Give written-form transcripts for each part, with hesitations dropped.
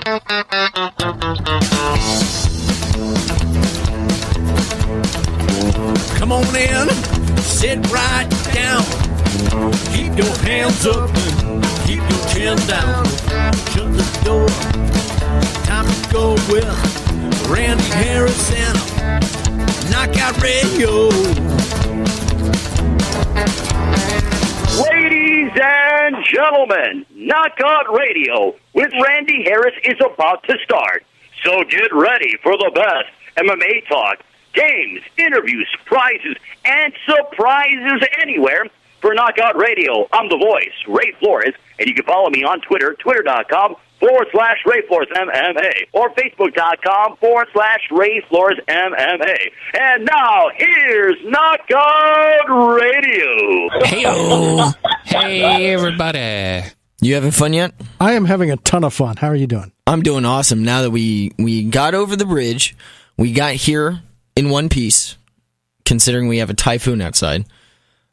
Come on in, sit right down. Keep your hands up and keep your chin down. Shut the door. Time to go with Randy Harris and Knockout Radio. Ladies and gentlemen, Knockout Radio with Randy Harris is about to start. So get ready for the best MMA talk, games, interviews, prizes, and surprises anywhere. For Knockout Radio, I'm the voice, Ray Flores, and you can follow me on Twitter, twitter.com/Ray Flores MMA, or facebook.com/Ray Flores MMA. And now, here's Knockout Radio. Hey-o. Hey, everybody. You having fun yet? I am having a ton of fun. How are you doing? I'm doing awesome. Now that we got over the bridge, we got here in one piece, considering we have a typhoon outside.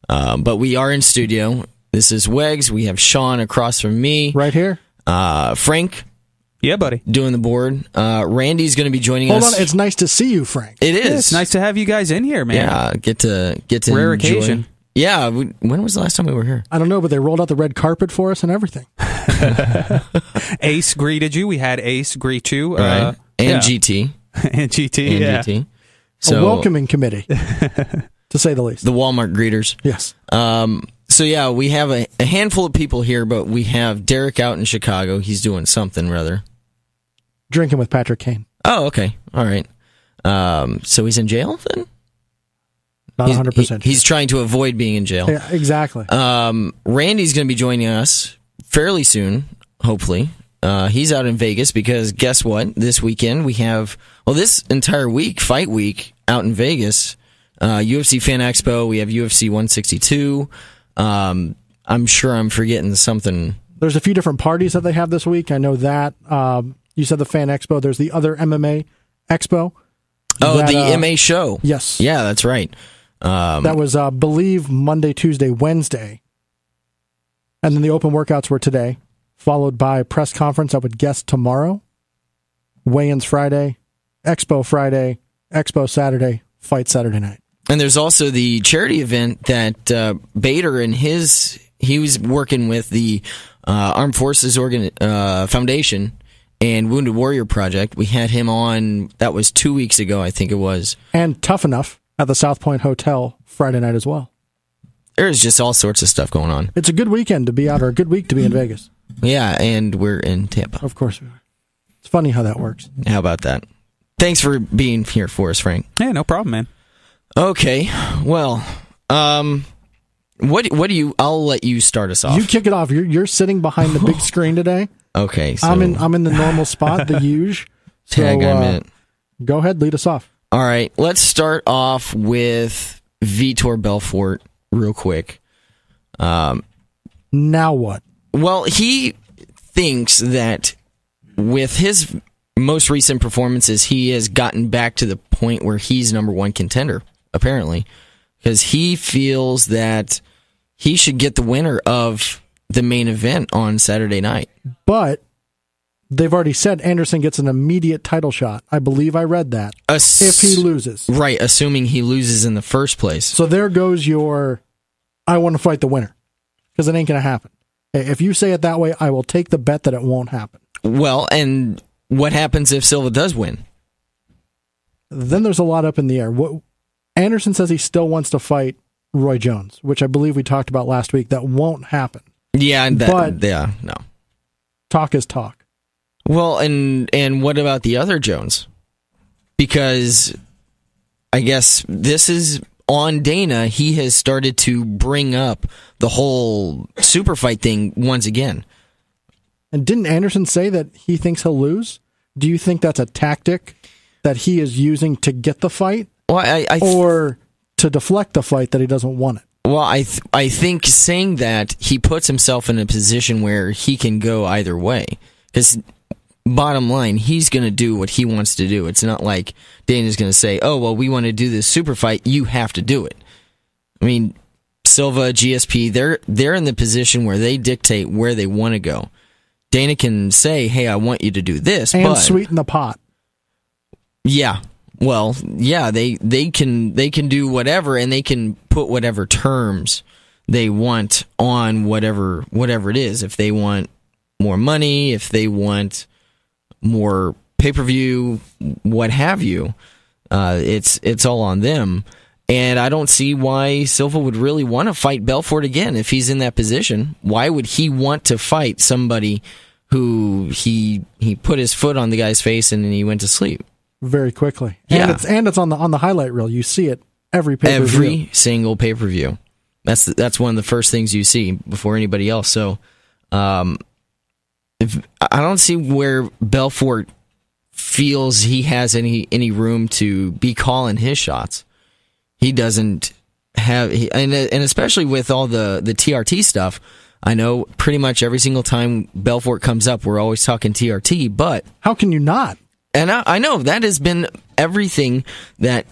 But we are in studio. This is Wegs. We have Sean across from me. Right here. Frank. Yeah, buddy. Doing the board. Randy's going to be joining us. Hold on. It's nice to see you, Frank. It is. Yeah, it's nice to have you guys in here, man. Yeah, get to Rare enjoy. occasion. Yeah. When was the last time we were here? I don't know, but they rolled out the red carpet for us and everything. Ace greeted you. We had Ace greet you. Right. And GT. And GT, And yeah. GT. A welcoming committee, to say the least. The Walmart greeters. Yes. So, yeah, we have a handful of people here, but we have Derek out in Chicago. He's doing something, rather. Drinking with Patrick Kane. Oh, okay. All right. So he's in jail, then? Not 100%. He's trying to avoid being in jail. Yeah, exactly. Randy's going to be joining us fairly soon, hopefully. He's out in Vegas because guess what? This weekend we have, this entire week, Fight Week, out in Vegas. UFC Fan Expo. We have UFC 162. I'm sure I'm forgetting something. There's a few different parties that they have this week. I know that. You said the Fan Expo. There's the other MMA Expo. The MA show. Yes. Yeah, that's right. That was, believe, Monday, Tuesday, Wednesday. And then the open workouts were today, followed by a press conference I would guess tomorrow. Weigh-ins Friday, Expo Friday, Expo Saturday, fight Saturday night. And there's also the charity event that Bader and he was working with the Armed Forces Foundation and Wounded Warrior Project. We had him on, that was 2 weeks ago, I think it was. And Tough Enough at the South Point Hotel Friday night as well. There's just all sorts of stuff going on. It's a good weekend to be out, or a good week to be in Vegas. Yeah, and we're in Tampa. Of course we are. It's funny how that works. How about that? Thanks for being here for us, Frank. Yeah, no problem, man. Okay, well, what do you? I'll let you start us off. You kick it off. You're sitting behind the big screen today. Okay, so I'm in the normal spot, the huge. So, tag I'm in. Go ahead, lead us off. All right, let's start off with Vitor Belfort real quick. Now what? Well, he thinks that with his most recent performances, he has gotten back to the point where he's number one contender, apparently, because he feels that he should get the winner of the main event on Saturday night. But they've already said Anderson gets an immediate title shot. I believe I read that. If he loses. Right, assuming he loses in the first place. So there goes your, I want to fight the winner, because it ain't going to happen. If you say it that way, I will take the bet that it won't happen. Well, and what happens if Silva does win? Then there's a lot up in the air. Anderson says he still wants to fight Roy Jones, which I believe we talked about last week. That won't happen. Yeah, no. Talk is talk. Well, and what about the other Jones? Because I guess this is on Dana. He has started to bring up the whole super fight thing once again. And didn't Anderson say that he thinks he'll lose? Do you think that's a tactic that he is using to get the fight? Well, or to deflect the fight that he doesn't want it? Well, I think saying that, he puts himself in a position where he can go either way. Because bottom line, he's going to do what he wants to do. It's not like Dana's going to say, oh, well, we want to do this super fight. You have to do it. I mean, Silva, GSP, they're in the position where they dictate where they want to go. Dana can say, "Hey, I want you to do this," and but sweeten the pot. yeah. Well, yeah, they can do whatever, and they can put whatever terms they want on whatever it is. If they want more money, if they want more pay-per-view, what have you, it's all on them. And I don't see why Silva would really want to fight Belfort again if he's in that position. Why would he want to fight somebody who he put his foot on the guy's face and then he went to sleep Very quickly? Yeah. And it's on the highlight reel. You see it every pay-per-view. every single pay-per-view? That's one of the first things you see before anybody else. So, if I don't see where Belfort feels he has any room to be calling his shots. He doesn't have, and especially with all the TRT stuff. I know pretty much every single time Belfort comes up, we're always talking TRT. But how can you not? And I know that has been everything that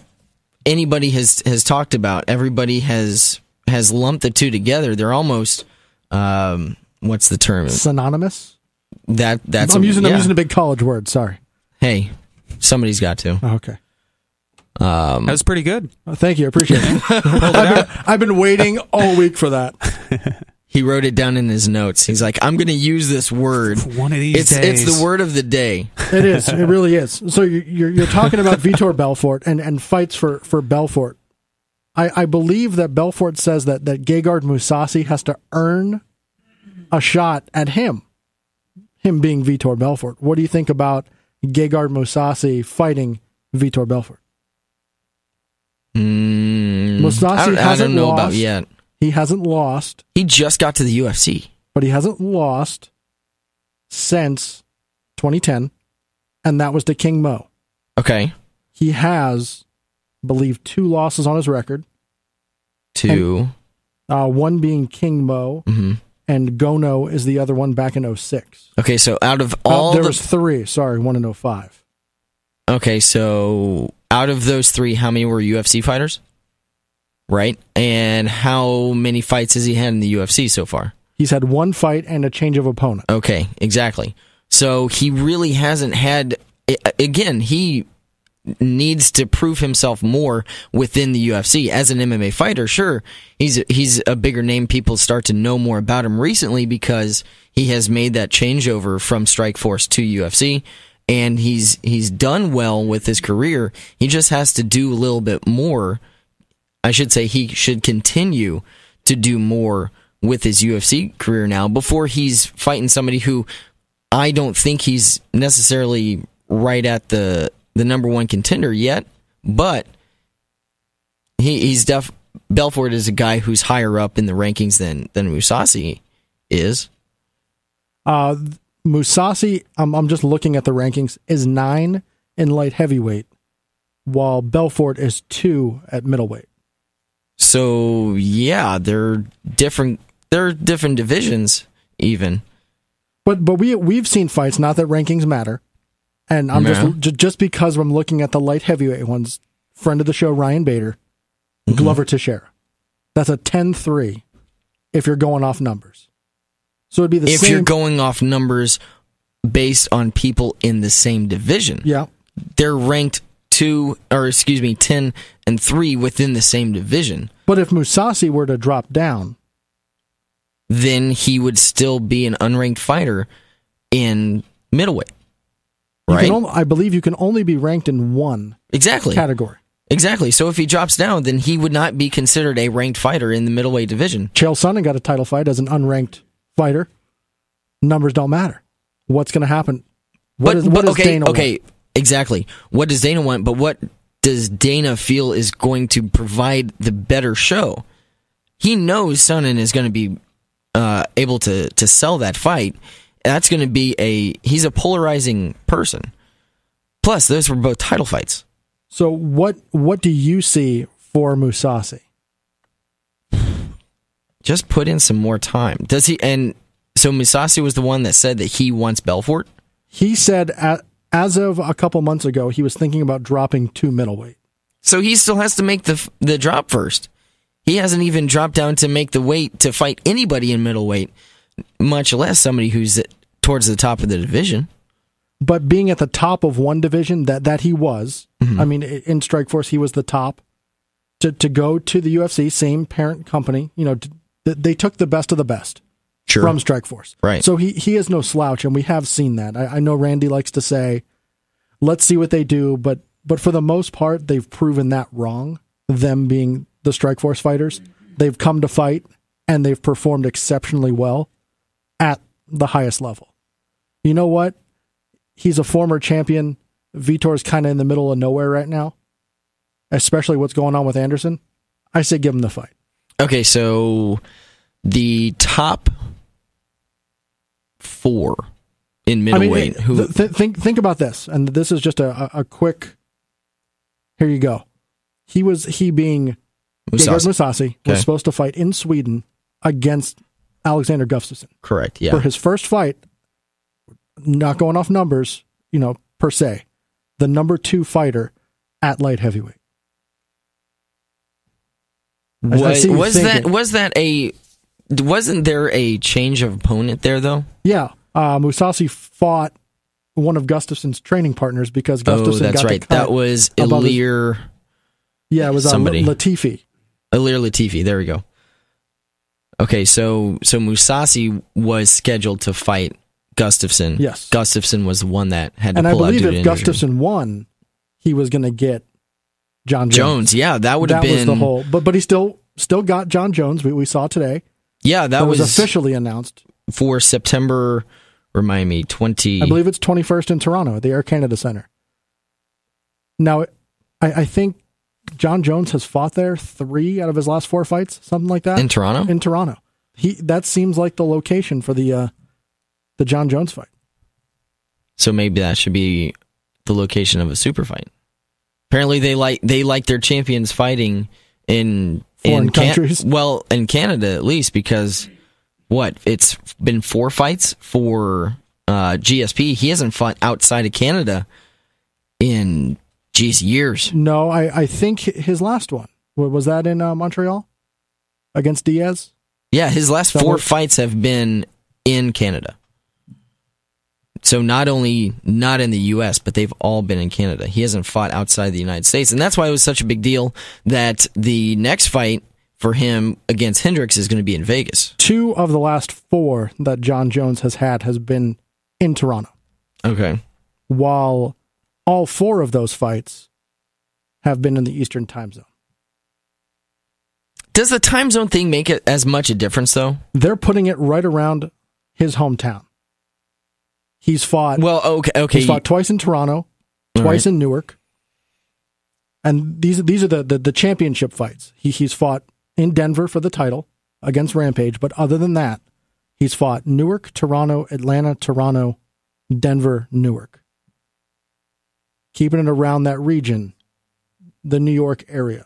anybody has talked about. Everybody has lumped the two together. They're almost what's the term? Synonymous. That's I'm using a big college word. Sorry. Hey, somebody's got to. Okay. That was pretty good. Thank you. I appreciate it. I've been waiting all week for that. He wrote it down in his notes. He's like, I'm going to use this word. One of these days. It's the word of the day. It is. It really is. So you're talking about Vitor Belfort and fights for Belfort. I believe that Belfort says that Gegard Mousasi has to earn a shot at him being Vitor Belfort. What do you think about Gegard Mousasi fighting Vitor Belfort? Mousasi I don't know about yet. He hasn't lost. He just got to the UFC. But he hasn't lost since 2010, and that was to King Mo. Okay. He has, I believe, 2 losses on his record. 2. And, one being King Mo, and Gono is the other one back in 2006. Okay, so out of all there was 3. Sorry, 1 in 2005. Okay, so out of those 3, how many were UFC fighters? Right? And how many fights has he had in the UFC so far? He's had 1 fight and a change of opponent. Okay, exactly. So he really hasn't had... Again, he needs to prove himself more within the UFC. As an MMA fighter, sure, he's a bigger name. People start to know more about him recently because he has made that changeover from Strikeforce to UFC, and he's done well with his career. He just has to do a little bit more. I should say he should continue to do more with his UFC career now before he's fighting somebody who I don't think he's necessarily right at the number 1 contender yet, but Belfort is a guy who's higher up in the rankings than Mousasi is. Mousasi, I'm just looking at the rankings, is 9 in light heavyweight, while Belfort is 2 at middleweight. So yeah, they're different. They're different divisions, even. But we've seen fights. Not that rankings matter, and I'm just because I'm looking at the light heavyweight ones. Friend of the show, Ryan Bader, Glover Teixeira. That's a 10-3 if you're going off numbers. So it'd be the same. If you're going off numbers based on people in the same division, yeah, they're ranked 10 and 3 within the same division. But if Mousasi were to drop down, then he would still be an unranked fighter in middleweight. Right? I believe you can only be ranked in one category. Exactly. So if he drops down, then he would not be considered a ranked fighter in the middleweight division. Chael Sonnen got a title fight as an unranked fighter. Numbers don't matter. What's going to happen? What does Dana want? Exactly. What does Dana want? But what does Dana feel is going to provide the better show? He knows Sonnen is going to be able to sell that fight. That's going to be he's a polarizing person. Plus, those were both title fights. So what do you see for Mousasi? Just put in some more time. Does he? And so Mousasi was the one that said that he wants Belfort? He said as of a couple months ago, he was thinking about dropping to middleweight. So he still has to make the drop first. He hasn't even dropped down to make the weight to fight anybody in middleweight, much less somebody who's towards the top of the division. But being at the top of one division that he was, I mean, in Strikeforce, he was the top. To go to the UFC, same parent company, they took the best of the best from Strikeforce. Right. So he is no slouch, and we have seen that. I know Randy likes to say, let's see what they do, but for the most part, they've proven that wrong, them being the Strikeforce fighters. They've come to fight, and they've performed exceptionally well at the highest level. You know what? He's a former champion. Vitor's kind of in the middle of nowhere right now, especially what's going on with Anderson. I say give him the fight. Okay, so the top 4 in middleweight. Think about this, and this is just a quick. Here you go. He being Gegard Mousasi was supposed to fight in Sweden against Alexander Gustafsson. Correct. Yeah. For his first fight, not going off numbers, per se, the number 2 fighter at light heavyweight. Wasn't there a change of opponent there though? Yeah. Mousasi fought one of Gustafsson's training partners because Gustafsson that's got right. the cut. That was Ilir. Yeah, it was somebody. Latifi. Ilir Latifi. There we go. Okay, so Mousasi was scheduled to fight Gustafsson. Yes. Gustafsson was the one that had to and pull out. And I believe if Gustafsson won, he was going to get John Jones. Yeah, that would have been... That was the whole... But he still got John Jones, we saw today. Yeah, that was officially announced. For September, remind me, 20... I believe it's 21st in Toronto at the Air Canada Centre. Now, I think John Jones has fought there 3 out of his last 4 fights, something like that. In Toronto? In Toronto. That seems like the location for the John Jones fight. So maybe that should be the location of a super fight. Apparently they like their champions fighting in foreign countries. Well, in Canada at least, because it's been 4 fights for GSP. He hasn't fought outside of Canada in years. No, I think his last one was that in Montreal against Diaz. Yeah, his last 4 fights have been in Canada. So not only not in the U.S., but they've all been in Canada. He hasn't fought outside the United States. And that's why it was such a big deal that the next fight for him against Hendricks is going to be in Vegas. 2 of the last 4 that John Jones has been in Toronto. Okay. While all 4 of those fights have been in the Eastern time zone. Does the time zone thing make it as much a difference, though? They're putting it right around his hometown. He's fought. Well, okay. He's fought twice in Toronto, twice in Newark, and these are the championship fights. He's fought in Denver for the title against Rampage, but other than that, he's fought Newark, Toronto, Atlanta, Toronto, Denver, Newark. Keeping it around that region, the New York area.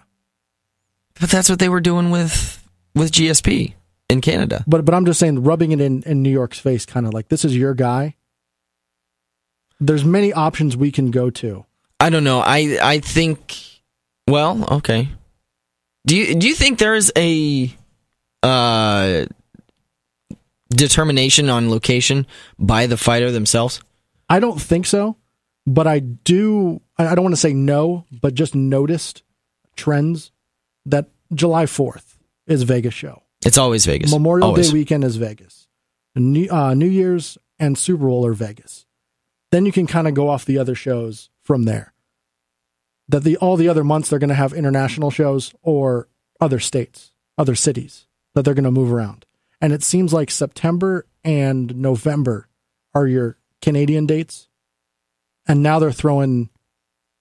But that's what they were doing with GSP in Canada. But I'm just saying, rubbing it in New York's face, kind of like, this is your guy. There's many options we can go to. I don't know. I think. Well, okay. Do you think there's a determination on location by the fighter themselves? I don't think so, but I do. I don't want to say no, but just noticed trends that July 4th is Vegas show. It's always Vegas. Memorial Day weekend is Vegas. New Year's and Super Bowl are Vegas. Then you can kind of go off the other shows from there. That all the other months they're going to have international shows or other states, other cities that they're going to move around. And it seems like September and November are your Canadian dates. And now they're throwing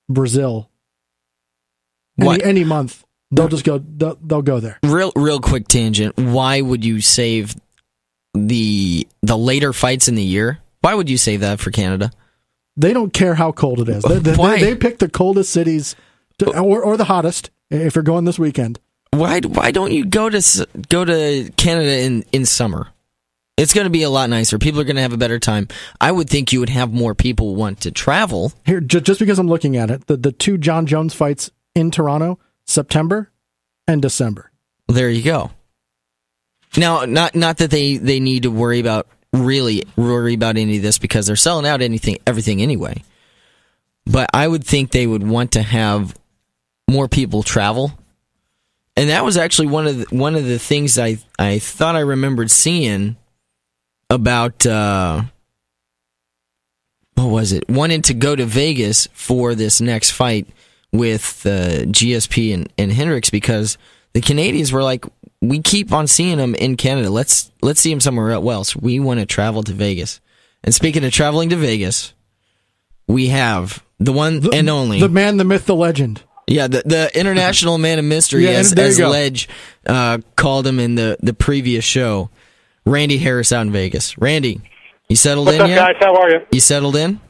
Brazil. Any month, they'll just go. They'll go there. Real quick tangent. Why would you save the later fights in the year? Why would you save that for Canada? They don't care how cold it is. Why? They pick the coldest cities, or the hottest if you're going this weekend. Why don't you go to Canada in summer? It's going to be a lot nicer. People are going to have a better time. I would think you would have more people want to travel. Here, just because I'm looking at it, the 2 John Jones fights in Toronto, September and December. Well, there you go. Now, not that they need to worry about really worry about any of this because they're selling out everything anyway. But I would think they would want to have more people travel. And that was actually one of the things I thought I remembered seeing about what was it? Wanting to go to Vegas for this next fight with GSP and Hendricks because the Canadians were like, we keep on seeing them in Canada. Let's see them somewhere else. We want to travel to Vegas. And speaking of traveling to Vegas, we have the one and only, the man, the myth, the legend. Yeah, the international man of mystery, as Ledge called him in the previous show. Randy Harris out in Vegas. Randy, you settled What's in up, yet? guys? How are you? You settled in?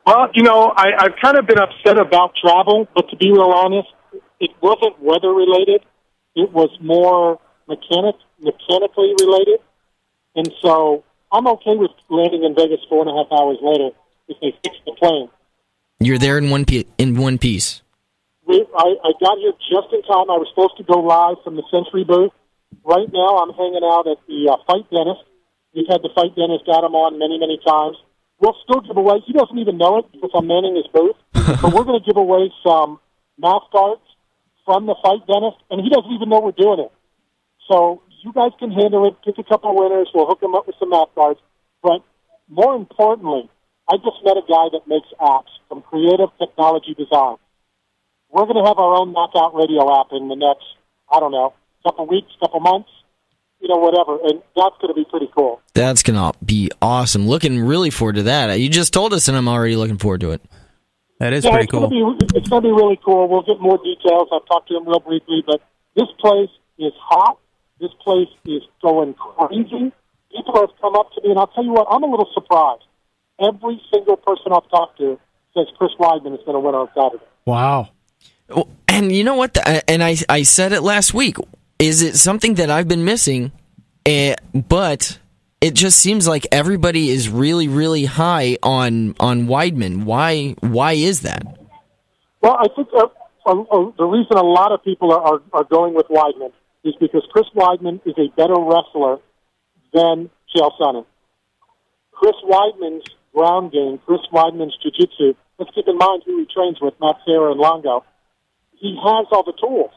Well, I've kind of been upset about travel, but to be real honest, it wasn't weather related. It was more mechanically related. And so I'm okay with landing in Vegas 4.5 hours later if they fix the plane. You're there in one piece. I got here just in time. I was supposed to go live from the Century booth. Right now, I'm hanging out at the Fight Dentist. We've had the Fight Dentist Adam on many, many times. We'll still give away. He doesn't even know it because I'm manning his booth. But we're going to give away some mouth guards from the Fight Dentist, and he doesn't even know we're doing it. So you guys can handle it. Pick a couple of winners. We'll hook them up with some mouth guards. But more importantly, I just met a guy that makes apps from Creative Technology Design. We're going to have our own Knockout Radio app in the next, couple weeks, couple months, whatever. And that's going to be pretty cool. That's going to be awesome. Looking really forward to that. You just told us, and I'm already looking forward to it. That is pretty cool. It's going to be really cool. We'll get more details. I've talked to him real briefly, but this place is hot. This place is going crazy. People have come up to me, and I'll tell you what, I'm a little surprised. Every single person I've talked to says Chris Weidman is going to win on Saturday. Wow. And you know what? And I said it last week. Is it something that I've been missing? But it just seems like everybody is really, really high on Weidman. Why is that? Well, I think the reason a lot of people are going with Weidman is because Chris Weidman is a better wrestler than Chael Sonnen. Chris Weidman's ground game, Chris Weidman's jiu-jitsu, let's keep in mind who he trains with, Matt Serra and Longo. He has all the tools.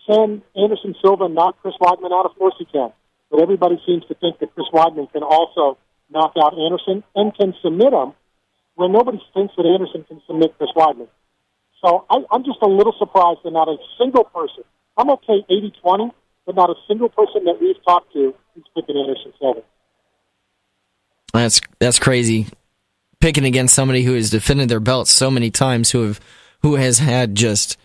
Can Anderson Silva knock Chris Weidman out? Of course he can. But everybody seems to think that Chris Weidman can also knock out Anderson and can submit him when nobody thinks that Anderson can submit Chris Weidman. So I'm just a little surprised that not a single person, I'm okay 80-20, but not a single person that we've talked to is picking Anderson Silva. That's crazy. Picking against somebody who has defended their belt so many times, who has had just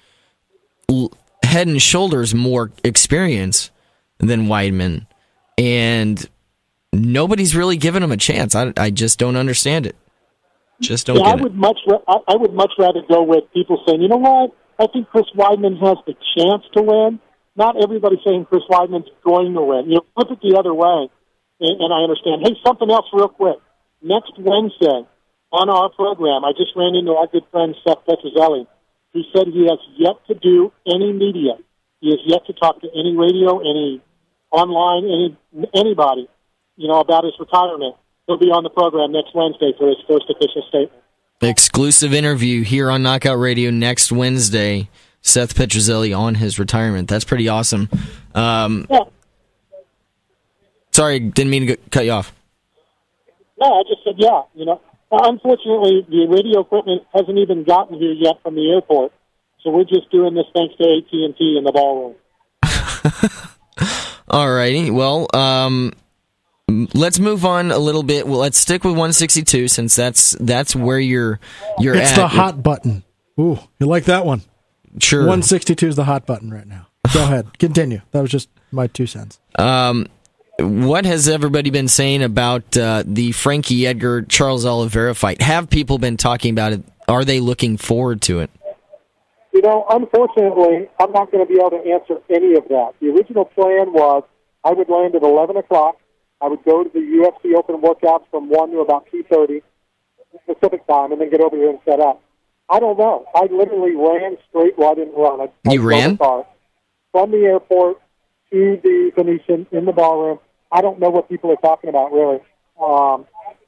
head and shoulders more experience than Weidman, and nobody's really given him a chance. I just don't understand it. Just don't get it. I would much rather go with people saying, you know what, I think Chris Weidman has the chance to win. Not everybody saying Chris Weidman's going to win. Flip it the other way, and I understand. Hey, something else real quick. Next Wednesday on our program, I just ran into our good friend Seth Petrozelli, who said he has yet to do any media. He has yet to talk to any radio, any online, anybody, about his retirement. He'll be on the program next Wednesday for his first official statement. Exclusive interview here on Knockout Radio next Wednesday. Seth Petrozelli on his retirement. That's pretty awesome. Yeah. Sorry, didn't mean to cut you off. No, I just said, yeah. Unfortunately, the radio equipment hasn't even gotten here yet from the airport, so we're just doing this thanks to AT&T in the ballroom. All righty. Well, let's move on a little bit. Well, let's stick with 162 since that's where you're at. It's the hot button. Ooh, you like that one? Sure. 162 is the hot button right now. Go ahead. Continue. That was just my 2 cents. What has everybody been saying about the Frankie Edgar Charles Oliveira fight? Have people been talking about it? Are they looking forward to it? Unfortunately, I'm not going to be able to answer any of that. The original plan was I would land at 11 o'clock. I would go to the UFC Open workouts from 1 to about 2:30 Pacific time and then get over here and set up. I don't know. I literally ran straight. Well, I didn't run. I You ran? From the airport to the Venetian in the ballroom. I don't know what people are talking about, really.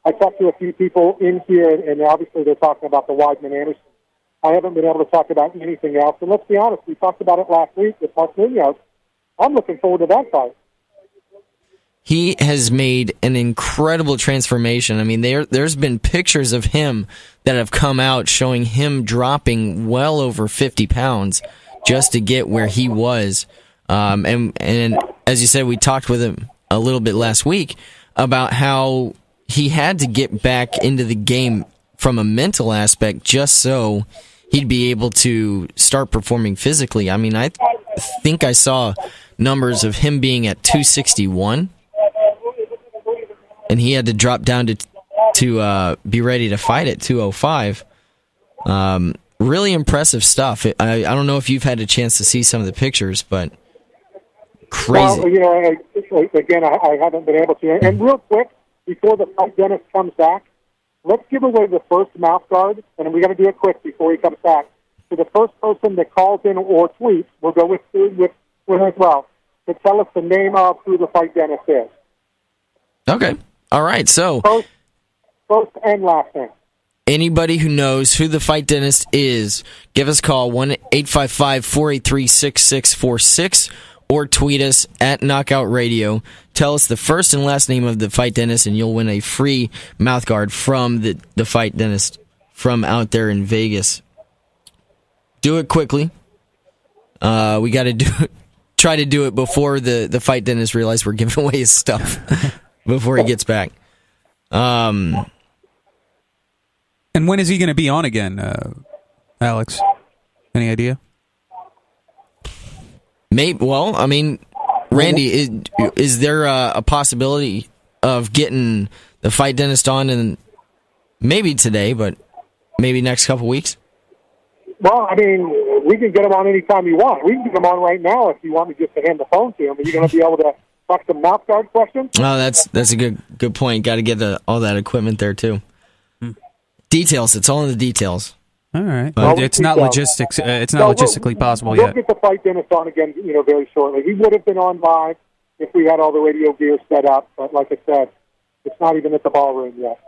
I talked to a few people in here, and obviously they're talking about the Weidman-Anderson. I haven't been able to talk about anything else. And let's be honest, we talked about it last week with Mark Munoz. I'm looking forward to that fight. He has made an incredible transformation. I mean, there's been pictures of him that have come out showing him dropping well over 50 pounds just to get where he was. And as you said, we talked with him a little bit last week about how he had to get back into the game from a mental aspect just so he'd be able to start performing physically. I mean, I think I saw numbers of him being at 261, and he had to drop down to be ready to fight at 205. Really impressive stuff. I don't know if you've had a chance to see some of the pictures, but crazy. Well, again, I haven't been able to. And real quick, before the fight Dennis comes back, let's give away the first mouth guard, and we got to do it quick before he comes back. So the first person that calls in or tweets, we'll go with her as well, to tell us the name of who the fight Dennis is. Okay. All right. So first and last name. Anybody who knows who the fight dentist is, give us a call, 1-855-483-6646, or tweet us at Knockout Radio. Tell us the first and last name of the fight dentist, and you'll win a free mouth guard from the fight dentist from out there in Vegas. Do it quickly. We got to try to do it before the fight dentist realizes we're giving away his stuff before he gets back. And when is he going to be on again, Alex? Any idea? Maybe. Well, I mean, Randy, is there a possibility of getting the fight dentist on, and maybe today, but maybe next couple weeks? Well, I mean, we can get him on anytime you want. We can get him on right now if you want me just to hand the phone to him. Are you going to be able to talk some mouth guard questions? Oh, that's a good point. Got to get all that equipment there too. Details. It's all in the details. All right. Well, it's not logistics. It's not logistically possible yet. We'll get the fight dentist on again, very shortly. He would have been on live if we had all the radio gear set up, but like I said, it's not even at the ballroom yet.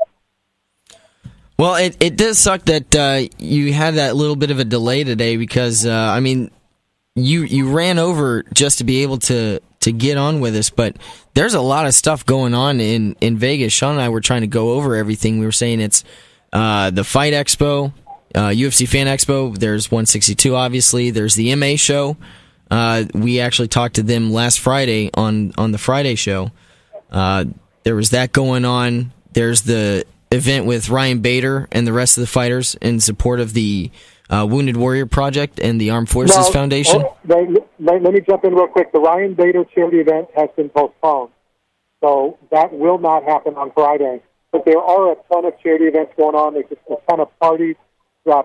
Well, it does suck that you had that little bit of a delay today because I mean, you ran over just to be able to get on with us, but there's a lot of stuff going on in Vegas. Sean and I were trying to go over everything. We were saying it's the Fight Expo. UFC Fan Expo, there's 162, obviously. There's the MA show. We actually talked to them last Friday on the Friday show. There was that going on. There's the event with Ryan Bader and the rest of the fighters in support of the Wounded Warrior Project and the Armed Forces Foundation. Let me jump in real quick. The Ryan Bader charity event has been postponed, so that will not happen on Friday. But there are a ton of charity events going on. There's just a ton of parties.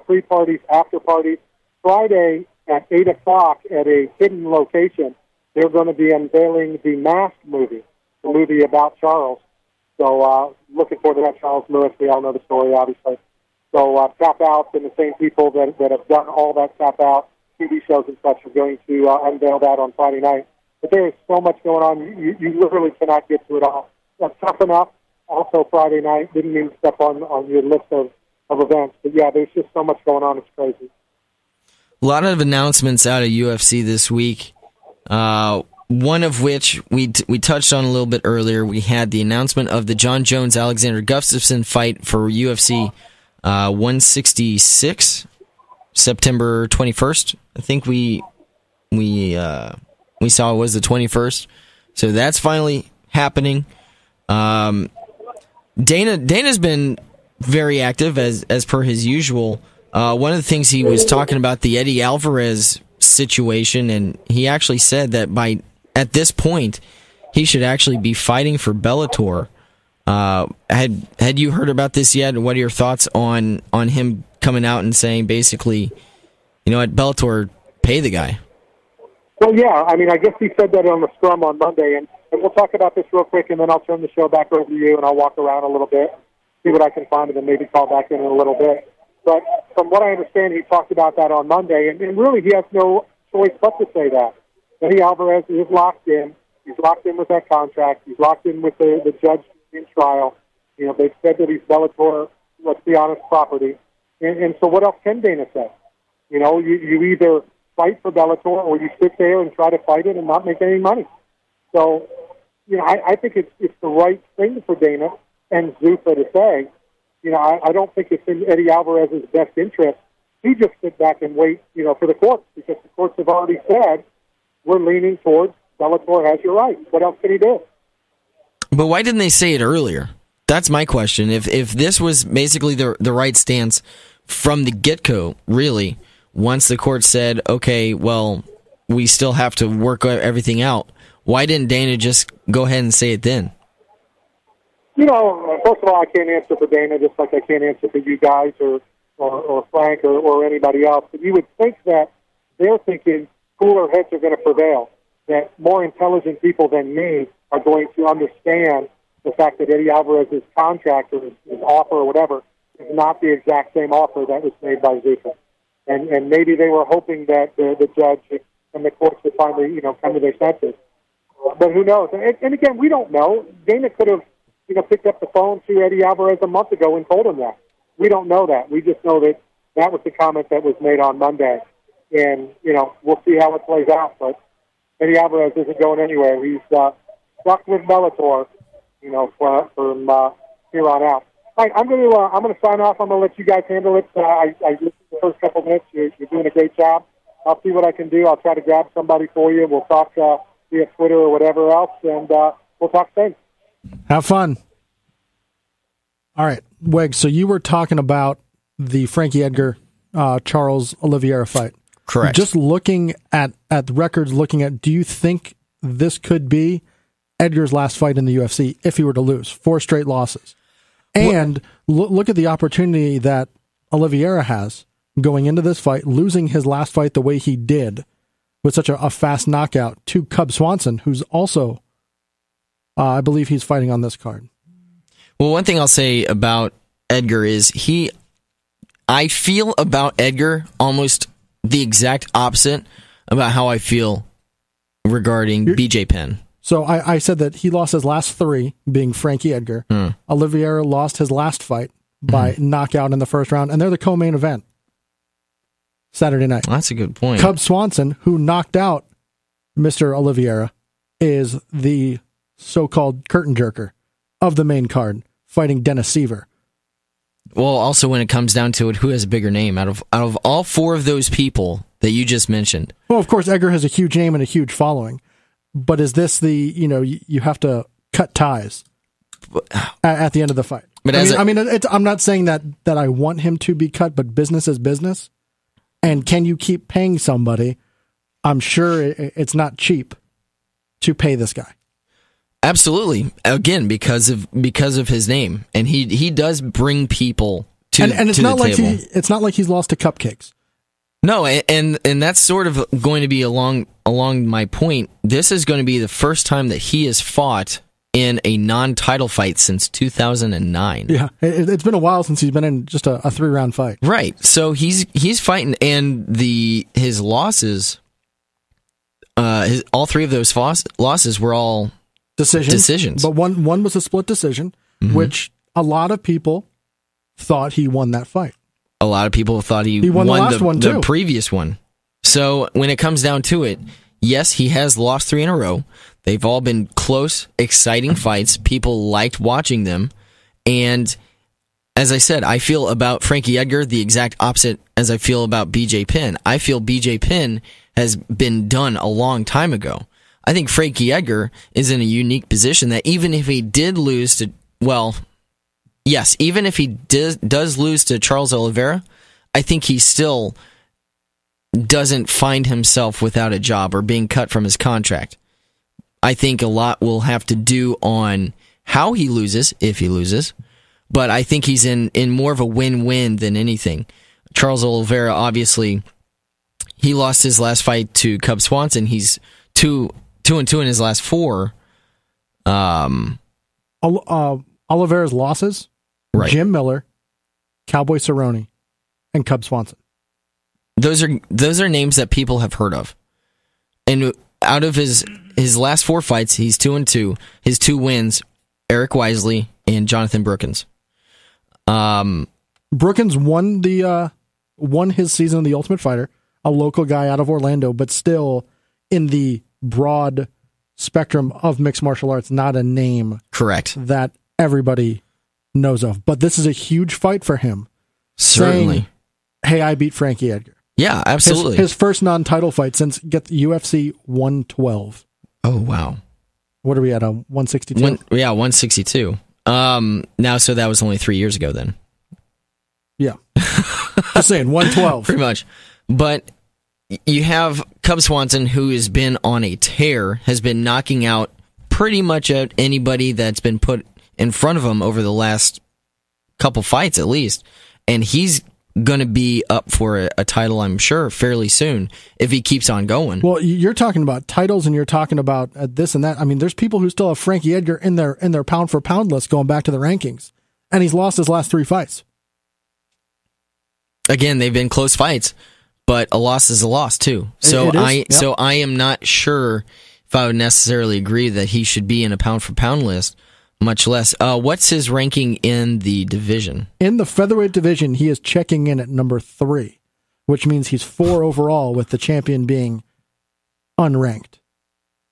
Pre-parties, after-parties. Friday at 8 o'clock at a hidden location, they're going to be unveiling the Masked movie, the movie about Charles. So looking forward to that. Charles Lewis, we all know the story, obviously. So Tap Out and the same people that have done all that Tap Out TV shows and such are going to unveil that on Friday night. But there is so much going on, you literally cannot get to it all. That's tough enough. Also Friday night, didn't even step on your list of events. But yeah, there's just so much going on, it's crazy. A lot of announcements out of UFC this week. One of which we touched on a little bit earlier. We had the announcement of the John Jones-Alexander Gustafsson fight for UFC 166, September 21st. I think we saw it was the 21st. So that's finally happening. Dana's been very active as per his usual. One of the things he was talking about the Eddie Alvarez situation, and he actually said that at this point he should actually be fighting for Bellator. Had you heard about this yet? What are your thoughts on him coming out and saying basically, at Bellator, pay the guy? Well, yeah. I mean, I guess he said that on the scrum on Monday, and we'll talk about this real quick, and then I'll turn the show back over to you, and I'll walk around a little bit, see what I can find, and then maybe call back in a little bit. But from what I understand, he talked about that on Monday, and really he has no choice but to say that. Eddie Alvarez is locked in. He's locked in with that contract. He's locked in with the judge in trial. You know, they've said that he's Bellator, let's be honest, property. And so what else can Dana say? You know, you either fight for Bellator or you sit there and try to fight it and not make any money. So, you know, I think it's the right thing for Dana and Zuffa to say. You know, I don't think it's in Eddie Alvarez's best interest to just sit back and wait, you know, for the courts, because the courts have already said we're leaning towards Bellator has your rights. What else can he do? But why didn't they say it earlier? That's my question. If this was basically the right stance from the get-go, really, once the court said, okay, well, we still have to work everything out, why didn't Dana just go ahead and say it then? You know, first of all, I can't answer for Dana, just like I can't answer for you guys or Frank or anybody else. But you would think that they're thinking cooler heads are going to prevail, that more intelligent people than me are going to understand the fact that Eddie Alvarez's contract or his offer or whatever is not the exact same offer that was made by Zuffa. And maybe they were hoping that the judge and the courts would finally, you know, come to their senses. But who knows? And again, we don't know. Dana could have, you know, picked up the phone to Eddie Alvarez a month ago and told him that. We don't know that. We just know that that was the comment that was made on Monday. And, you know, we'll see how it plays out. But Eddie Alvarez isn't going anywhere. He's stuck with Bellator, you know, from here on out. All right, I'm going to sign off. I'm going to let you guys handle it. I listened to the first couple minutes. You're doing a great job. I'll see what I can do. I'll try to grab somebody for you. We'll talk via Twitter or whatever else, and we'll talk soon. Have fun. All right, Wegs, so you were talking about the Frankie Edgar, Charles Oliveira fight. Correct. Just looking at the records, do you think this could be Edgar's last fight in the UFC if he were to lose? 4 straight losses. And look at the opportunity that Oliveira has going into this fight, losing his last fight the way he did with such a fast knockout to Cub Swanson, who's also, I believe he's fighting on this card. Well, one thing I'll say about Edgar is I feel about Edgar almost the exact opposite about how I feel regarding BJ Penn. So I said that he lost his last 3, being Frankie Edgar. Oliveira lost his last fight by knockout in the first round, and they're the co-main event Saturday night. That's a good point. Cub Swanson, who knocked out Mr. Oliveira, is the so-called curtain jerker of the main card, fighting Dennis Seaver. Well, also when it comes down to it, who has a bigger name out of all 4 of those people that you just mentioned? Well, of course, Edgar has a huge name and a huge following. But is this you have to cut ties at the end of the fight? But I'm not saying that I want him to be cut, but business is business. And can you keep paying somebody? I'm sure it's not cheap to pay this guy. Absolutely. Again, because of his name, and he does bring people to and it's to not the like table. it's not like he's lost to cupcakes. No, and that's sort of going to be along my point. This is going to be the first time that he has fought in a non-title fight since 2009. Yeah, it's been a while since he's been in just a 3-round fight. Right. So he's fighting, and his losses, all 3 of those losses were all decisions. But one was a split decision, which a lot of people thought he won that fight. A lot of people thought he won the previous one. So when it comes down to it, yes, he has lost 3 in a row. They've all been close, exciting fights. People liked watching them. And as I said, I feel about Frankie Edgar the exact opposite as I feel about BJ Penn. I feel BJ Penn has been done a long time ago. I think Frankie Edgar is in a unique position that even if he did lose to, yes, even if he does lose to Charles Oliveira, I think he still doesn't find himself without a job or being cut from his contract. I think a lot will have to do on how he loses, if he loses, but I think he's in more of a win-win than anything. Charles Oliveira, obviously, he lost his last fight to Cub Swanson. He's 2-2 in his last 4. Oliveira's losses, right. Jim Miller, Cowboy Cerrone, and Cub Swanson. Those are names that people have heard of. And out of his last 4 fights, he's 2-2. His 2 wins, Eric Wisely and Jonathan Brookins. Brookins won his season of The Ultimate Fighter, a local guy out of Orlando, but still in the broad spectrum of mixed martial arts, not a name Correct. that everybody knows of. But this is a huge fight for him. Certainly. Saying, hey, I beat Frankie Edgar. Yeah, absolutely. His first non-title fight since UFC 112. Oh, wow. What are we at, 162? 162. Now, so that was only 3 years ago then. Yeah. Just saying, 112. Pretty much. But you have Cub Swanson, who has been on a tear, has been knocking out pretty much out anybody that's been put in front of him over the last couple fights at least. And he's going to be up for a title, I'm sure, fairly soon if he keeps on going. Well, you're talking about titles and you're talking about this and that. I mean, there's people who still have Frankie Edgar in their pound for pound list going back to the rankings. And he's lost his last 3 fights. Again, they've been close fights, but a loss is a loss too. So so I am not sure if I would necessarily agree that he should be in a pound for pound list, much less. What's his ranking in the division? In the featherweight division, he is checking in at number 3, which means he's 4 overall, with the champion being unranked.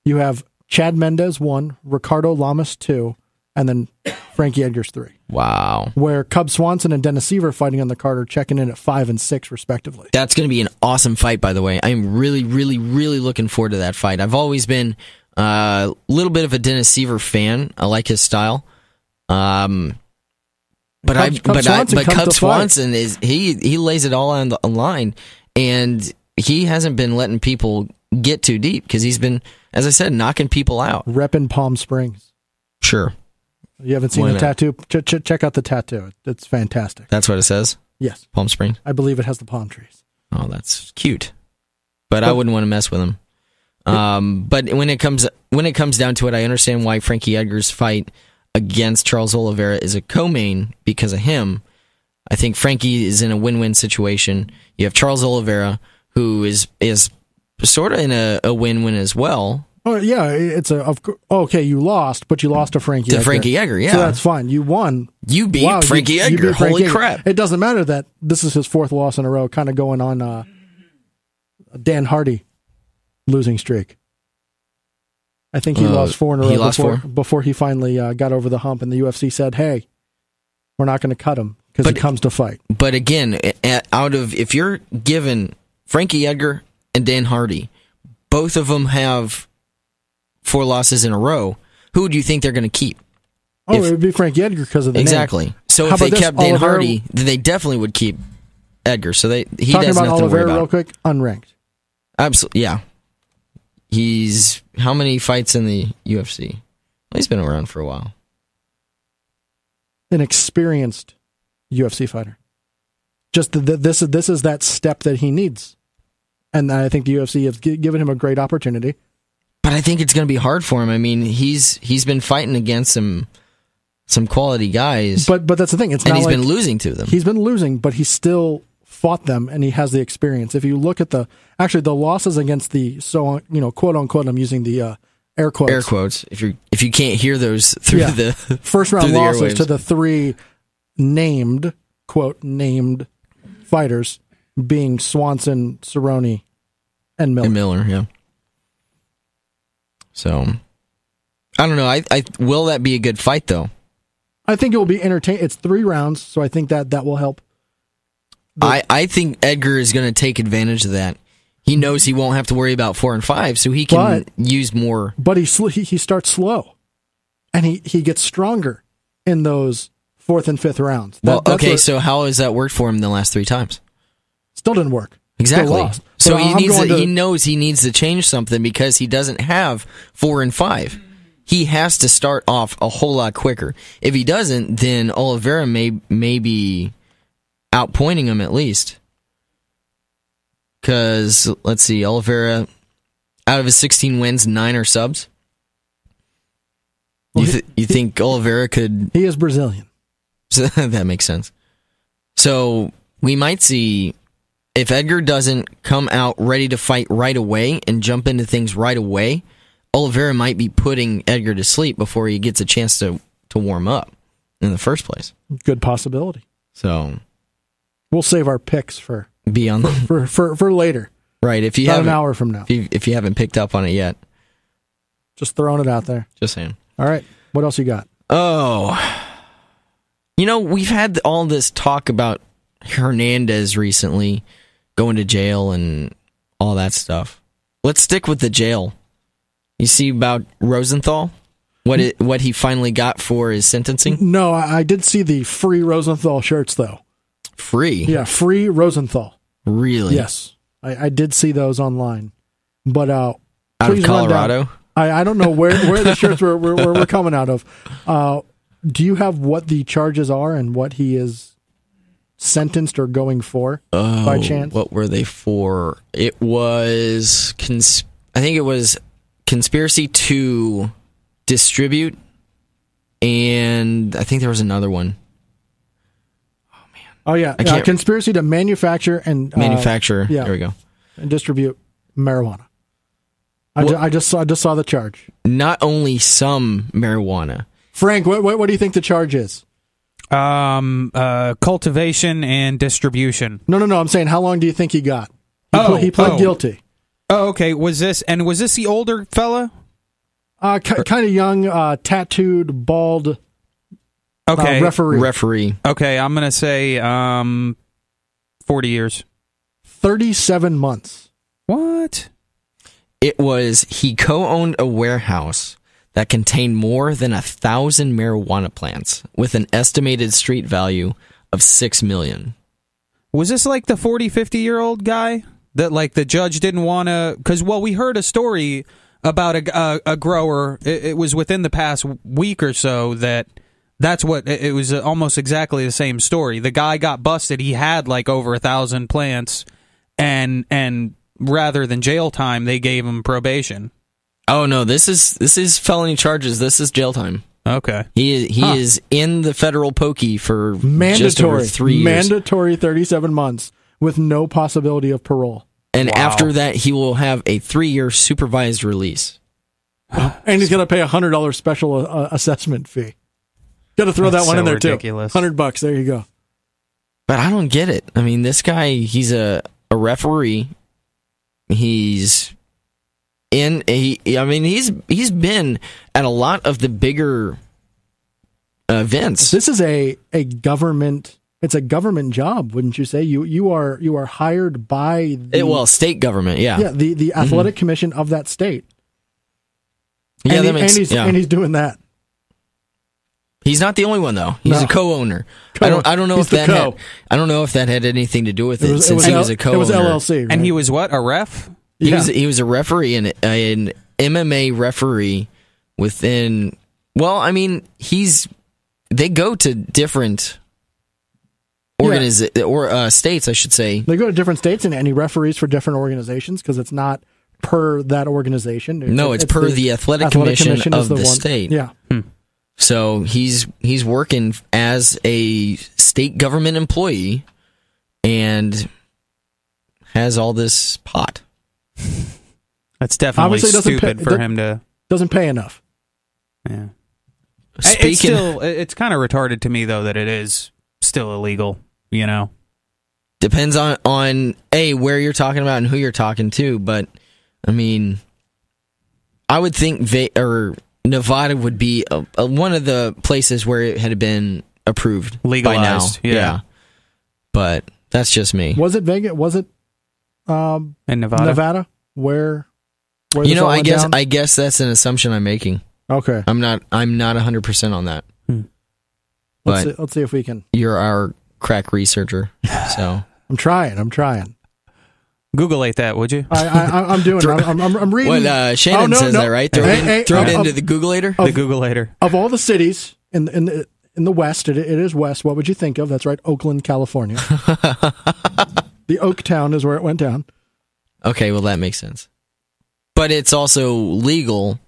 You have Chad Mendez 1, Ricardo Lamas 2, and then Frankie Edgar's 3. Wow. Where Cub Swanson and Dennis Seaver fighting on the card are checking in at 5 and 6, respectively. That's going to be an awesome fight, by the way. I'm really, really, really looking forward to that fight. I've always been a little bit of a Dennis Seaver fan. I like his style. But Cub Swanson is he lays it all on the line, and he hasn't been letting people get too deep because he's been, as I said, knocking people out. Repping Palm Springs. Sure. You haven't seen the tattoo? Check out the tattoo. It's fantastic. That's what it says? Yes. Palm Springs? I believe it has the palm trees. Oh, that's cute. But I wouldn't want to mess with him. But when it comes down to it, I understand why Frankie Edgar's fight against Charles Oliveira is a co-main because of him. I think Frankie is in a win-win situation. You have Charles Oliveira, who is sort of in a win-win as well. Oh yeah, it's okay. You lost, but you lost to Frankie Edgar. Frankie Edgar, yeah. So that's fine. You won. You beat Frankie Edgar. You beat Frankie Holy Edgar. crap! It doesn't matter that this is his 4th loss in a row, kind of going on Dan Hardy losing streak. I think he lost 4 in a row before he finally got over the hump, and the UFC said, "Hey, we're not going to cut him because he comes to fight." But again, if you're given Frankie Edgar and Dan Hardy, both of them have 4 losses in a row, who do you think they're going to keep? It would be Frankie Edgar because of the exactly. name. So if they kept Dan Hardy, then they definitely would keep Edgar. So he talking does about nothing to worry Oliveira about. real quick, unranked. Absolutely, yeah. He's how many fights in the UFC? Well, he's been around for a while. An experienced UFC fighter. Just this is that step that he needs, and I think the UFC has given him a great opportunity. But I think it's going to be hard for him. I mean, he's been fighting against some quality guys. But that's the thing. It's and not he's like been losing to them. He's been losing, but he still fought them, and he has the experience. If you look at the losses against the quote unquote, I'm using the air quotes. Air quotes. If you can't hear those through the first round losses airwaves. to the 3 named fighters, being Swanson, Cerrone, and Miller. Yeah. So, I don't know. I will that be a good fight though? I think it will be entertaining. It's 3 rounds, so I think that will help. I think Edgar is going to take advantage of that. He knows he won't have to worry about 4 and 5, so he can use more. But he starts slow, and he gets stronger in those 4th and 5th rounds. So how has that worked for him the last 3 times? Still didn't work. Exactly. So he knows he needs to change something because he doesn't have 4 and 5. He has to start off a whole lot quicker. If he doesn't, then Oliveira may be outpointing him at least. Because, let's see, Oliveira, out of his 16 wins, 9 are subs. You think Oliveira could... He is Brazilian. So that makes sense. So we might see if Edgar doesn't come out ready to fight right away and jump into things right away, Oliveira might be putting Edgar to sleep before he gets a chance to warm up in the first place. Good possibility. So we'll save our picks for beyond for later. Right, if you About haven't an hour from now. If you haven't picked up on it yet. Just throwing it out there. Just saying. All right. What else you got? Oh. We've had all this talk about Hernandez recently going to jail and all that stuff. Let's stick with the jail. You see about Rosenthal? What he finally got for his sentencing? No, I did see the free Rosenthal shirts, though. Free? Yeah, free Rosenthal. Really? Yes. I did see those online. But out of Colorado? I don't know where the shirts were coming out of. Do you have what the charges are and what he is sentenced or going for by chance? What were they for? It was, I think it was conspiracy to distribute, and I think there was another one. Oh, man. Oh, yeah. Conspiracy to manufacture and... Manufacture. There we go. And distribute marijuana. I just saw the charge. Not only some marijuana. Frank, what do you think the charge is? Cultivation and distribution. No. I'm saying, how long do you think he got? He pled guilty. Oh, okay. Was this the older fella? Kind of young, tattooed, bald. Okay. Referee. Okay, I'm gonna say 40 years. 37 months. What? It was, he co-owned a warehouse that contained more than 1,000 marijuana plants with an estimated street value of $6 million. Was this like the 40, 50-year-old guy that like the judge didn't want to... Because, we heard a story about a grower. It was within the past week or so that's what... It was almost exactly the same story. The guy got busted. He had like over 1,000 plants, and rather than jail time, they gave him probation. Oh no, this is felony charges. This is jail time. Okay. He is in the federal pokey for mandatory, just over 3 years. Mandatory 37 months with no possibility of parole. And after that, he will have a 3-year supervised release. And he's going to pay a $100 special assessment fee. Got to throw that one in there ridiculous. Too. $100. There you go. But I don't get it. I mean, this guy, he's a referee. He's been at a lot of the bigger events. This is a government. It's a government job, wouldn't you say? You are hired by state government. Yeah. Yeah. The athletic commission of that state. Yeah, and he's doing that. He's not the only one though. He's a co-owner. I don't know if that had anything to do with it, since he was a co-owner. It was LLC, right? And he was what? A ref? He was a referee, an MMA referee within. Well, I mean, they go to different states, I should say. They go to different states, and he referees for different organizations because it's not per that organization. No, it's per the athletic commission of the state. Yeah. So he's working as a state government employee and has all this pot. That's definitely stupid for him to... Doesn't pay enough. Yeah. It's kind of retarded to me, though, that it is still illegal, Depends on where you're talking about and who you're talking to, but, I mean, I would think Nevada would be one of the places where it had been approved legalized by now. Yeah. But that's just me. Was it Vegas? Was it in Nevada? Nevada? Where I guess that's an assumption I'm making. Okay. I'm not 100% on that. But let's see if we can. You're our crack researcher, so I'm trying. Google-ate that, would you? I'm doing it. I'm reading. What Shannon says that, right? Throw it into the Google-ator? The Google-ator. Of all the cities in the West, it is West. What would you think of? That's right, Oakland, California. The Oak Town is where it went down. Okay, well, that makes sense. But it's also legal.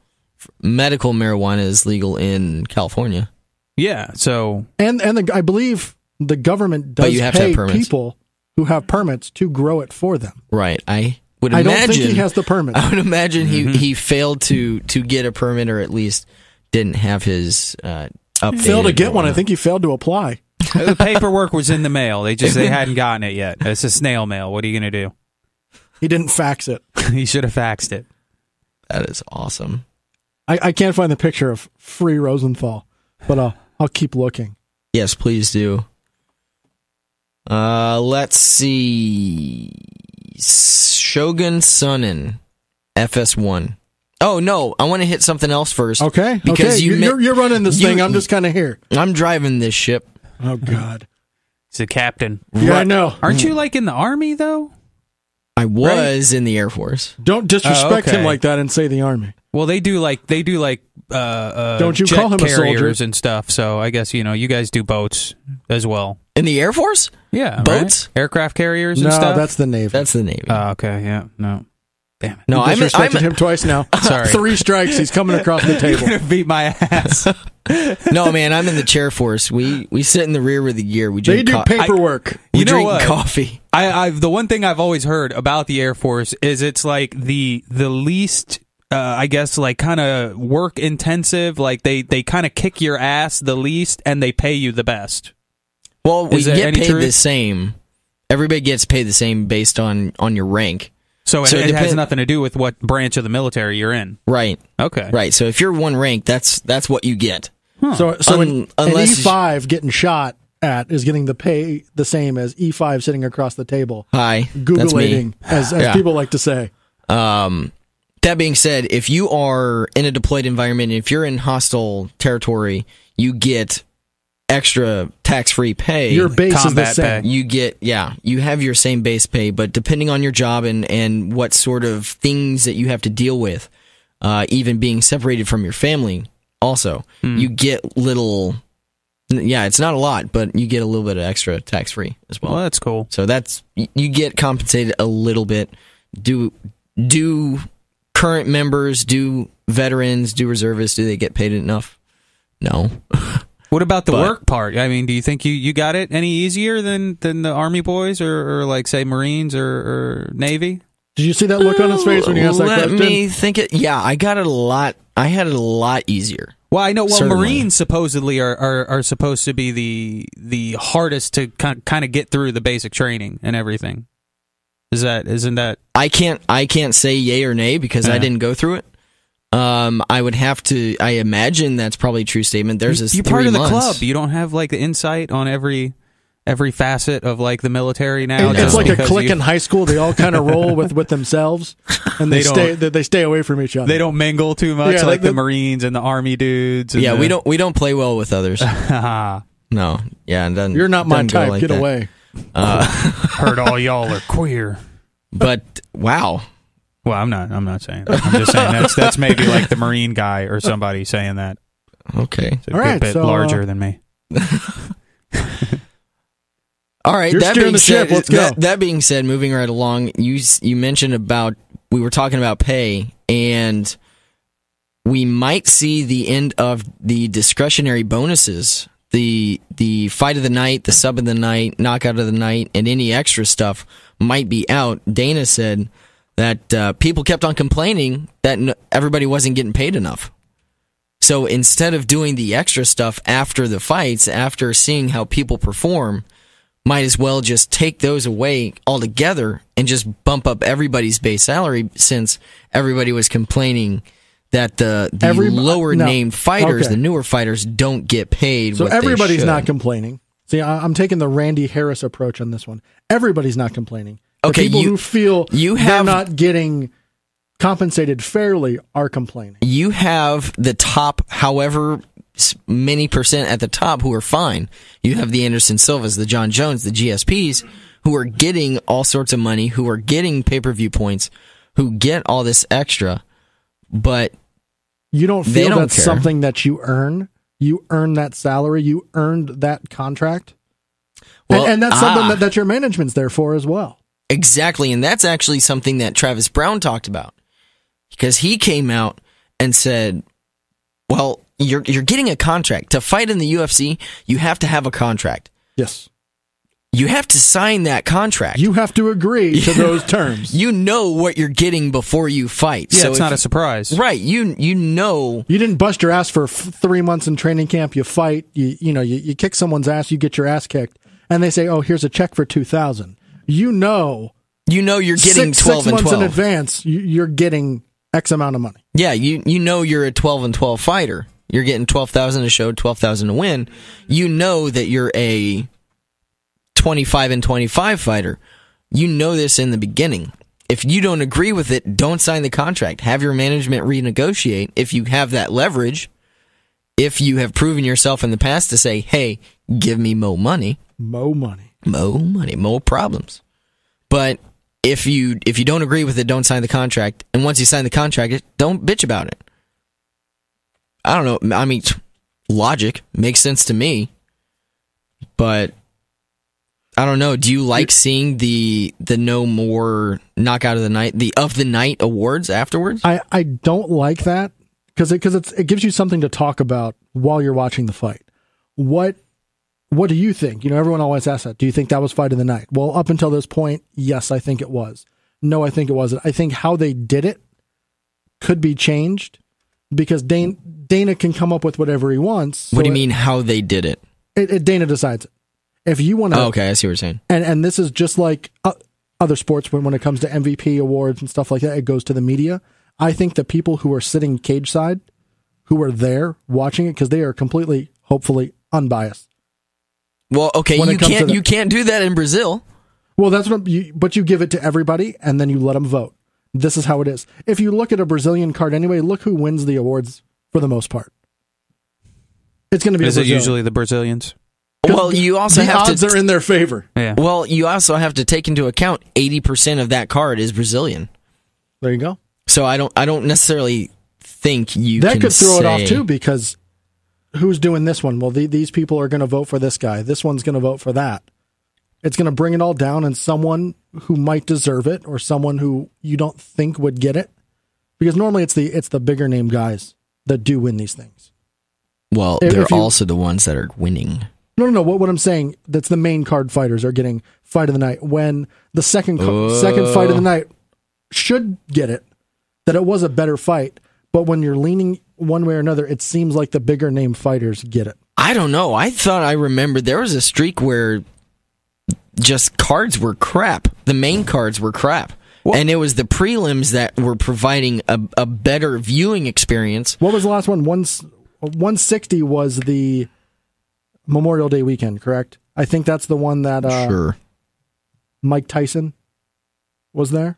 Medical marijuana is legal in California. Yeah, so... And I believe the government does pay people who have permits to grow it for them. Right. I don't think he has the permit. I would imagine he failed to get a permit, or at least didn't have his updated. Failed to get one. I think he failed to apply. The paperwork was in the mail. They hadn't gotten it yet. It's a snail mail. What are you going to do? He didn't fax it. He should have faxed it. That is awesome. I can't find the picture of Free Rosenthal, but I'll keep looking. Yes, please do. Let's see. Shogun Sonnen, FS1. Oh, no, I want to hit something else first. Okay, because you're running this thing. I'm just kind of here. I'm driving this ship. Oh, God. He's a captain. Yeah, I know. Aren't you, like, in the Army, though? I was in the Air Force. Don't disrespect him like that and say the Army. Well, they do like don't you jet call him a soldier carriers and stuff. So I guess you guys do boats as well. In the Air Force? Yeah, boats, right? Aircraft carriers and no, stuff. That's the Navy. That's the Navy. Okay, yeah, no. Damn it. No, I disrespected him twice now. Sorry. 3 strikes. He's coming across the table. You're gonna beat my ass. No, man, I'm in the chair force. We sit in the rear with the gear. We They drink do paperwork. we drink what? coffee. The one thing I've always heard about the Air Force is it's like the least, I guess, like kind of work intensive. Like they kind of kick your ass the least, and they pay you the best. Well, we get paid truth? the same. Everybody gets paid the same based on your rank. So it has nothing to do with what branch of the military you're in. Right. Okay. Right. So if you're one rank, that's what you get. Huh. So an unless E5 getting shot at is getting the pay the same as E5 sitting across the table. Hi, Googling, as people like to say. That being said, if you are in a deployed environment, if you're in hostile territory, you get extra tax-free pay. Your base is the Combat same. pay. You have your same base pay, but depending on your job and what sort of things that you have to deal with, even being separated from your family, also, you get little. Yeah, it's not a lot, but you get a little bit of extra tax-free as well. Well, that's cool. So you get compensated a little bit. Do current members, do veterans, do reservists, do they get paid enough? No. What about the work part? I mean, do you think you got it any easier than the Army boys or like, say, Marines or Navy? Did you see that look on his face when he asked that question? Let me think it. Yeah, I got it a lot. I had it a lot easier. Well, I know. Well, Certainly. Marines supposedly are supposed to be the hardest to kind of get through the basic training and everything. Isn't that? I can't say yay or nay because I didn't go through it. I would have to. I imagine that's probably a true statement. There's this. You're part of the 3 months. club. You don't have like the insight on every facet of like the military now. It's like a clique in high school. They all kind of roll with themselves, and they stay away from each other. They don't mingle too much, Yeah, like the Marines and the Army dudes. And Yeah, we don't play well with others. No, yeah, and You're not my doesn't go type. like Get that. away. Heard all y'all are queer. But wow, Well, I'm not saying that. I'm just saying that's maybe like the Marine guy or somebody saying that. okay, It's a All right, bit so, larger than me. all right. You're That steering being the said, ship. Let's go. That being said, moving right along, you mentioned about we were talking about pay, and we might see the end of the discretionary bonuses, the fight of the night, the sub of the night, knockout of the night, and any extra stuff might be out. Dana said that people kept on complaining that everybody wasn't getting paid enough. So instead of doing the extra stuff after the fights, after seeing how people perform, might as well just take those away altogether and just bump up everybody's base salary, since everybody was complaining that the lower named fighters, the newer fighters, don't get paid. So what they everybody's should. not complaining. See, I'm taking the Randy Harris approach on this one. Everybody's not complaining. The Okay, people who feel they're not getting compensated fairly are complaining. You have the top, however many percent at the top, who are fine. You have the Anderson Silvas, the John Jones, the GSPs, who are getting all sorts of money, who are getting pay-per-view points, who get all this extra, but you don't they feel don't that's care. something that you earn. You earn that salary. You earned that contract. Well, and that's something that your management's there for as well. Exactly, and that's actually something that Travis Brown talked about, because he came out and said, well, you're getting a contract. To fight in the UFC, you have to have a contract. Yes. You have to sign that contract. You have to agree to those terms. You know what you're getting before you fight. Yeah, so it's not a surprise. Right. You know. You didn't bust your ass for 3 months in training camp. You fight. You kick someone's ass. You get your ass kicked, and they say, "Oh, here's a check for $2,000." You know you're getting 12 6 and 12 months in advance. You're getting X amount of money. Yeah, you know you're a 12 and 12 fighter. You're getting 12,000 to show, 12,000 to win. You know that you're a 25 and 25 fighter. You know this in the beginning. If you don't agree with it, don't sign the contract. Have your management renegotiate if you have that leverage. If you have proven yourself in the past to say, "Hey, give me more money." More money. More money, more problems. But if you don't agree with it, don't sign the contract. And once you sign the contract, don't bitch about it. I don't know. I mean, logic makes sense to me. But I don't know. Do you like seeing the no more knockout of the night, the of the night awards afterwards? I don't like that because it gives you something to talk about while you're watching the fight. What do you think? Everyone always asks that. Do you think that was fight of the night? Well, up until this point, yes, I think it was. No, I think it wasn't. I think how they did it could be changed because Dana can come up with whatever he wants. What do you mean how they did it? Dana decides it. If you want to, okay, I see what you're saying. And this is just like other sports when it comes to MVP awards and stuff like that. It goes to the media. I think the people who are sitting cage side, who are there watching it, because they are completely, hopefully, unbiased. Well, okay, you can't do that in Brazil. Well, that's what. But you give it to everybody, and then you let them vote. This is how it is. If you look at a Brazilian card anyway, look who wins the awards for the most part. It's going to be. Is it usually the Brazilians? Well, you also have odds are in their favor. Yeah. Well, you also have to take into account 80% of that card is Brazilian. There you go. So I don't necessarily think you that can could throw say, it off too, because who's doing this one? Well, these people are going to vote for this guy. This one's going to vote for that. It's going to bring it all down, and someone who might deserve it, or someone who you don't think would get it, because normally it's the bigger name guys that do win these things. Well, they're also the ones that are winning. No. What I'm saying, that's the main card fighters are getting fight of the night. When the second fight of the night should get it, that it was a better fight. But when you're leaning one way or another, it seems like the bigger name fighters get it. I don't know. I thought I remembered there was a streak where just cards were crap. The main cards were crap. Well, and it was the prelims that were providing a better viewing experience. What was the last one? 160 was the Memorial Day weekend, correct? I think that's the one that sure. Mike Tyson was there.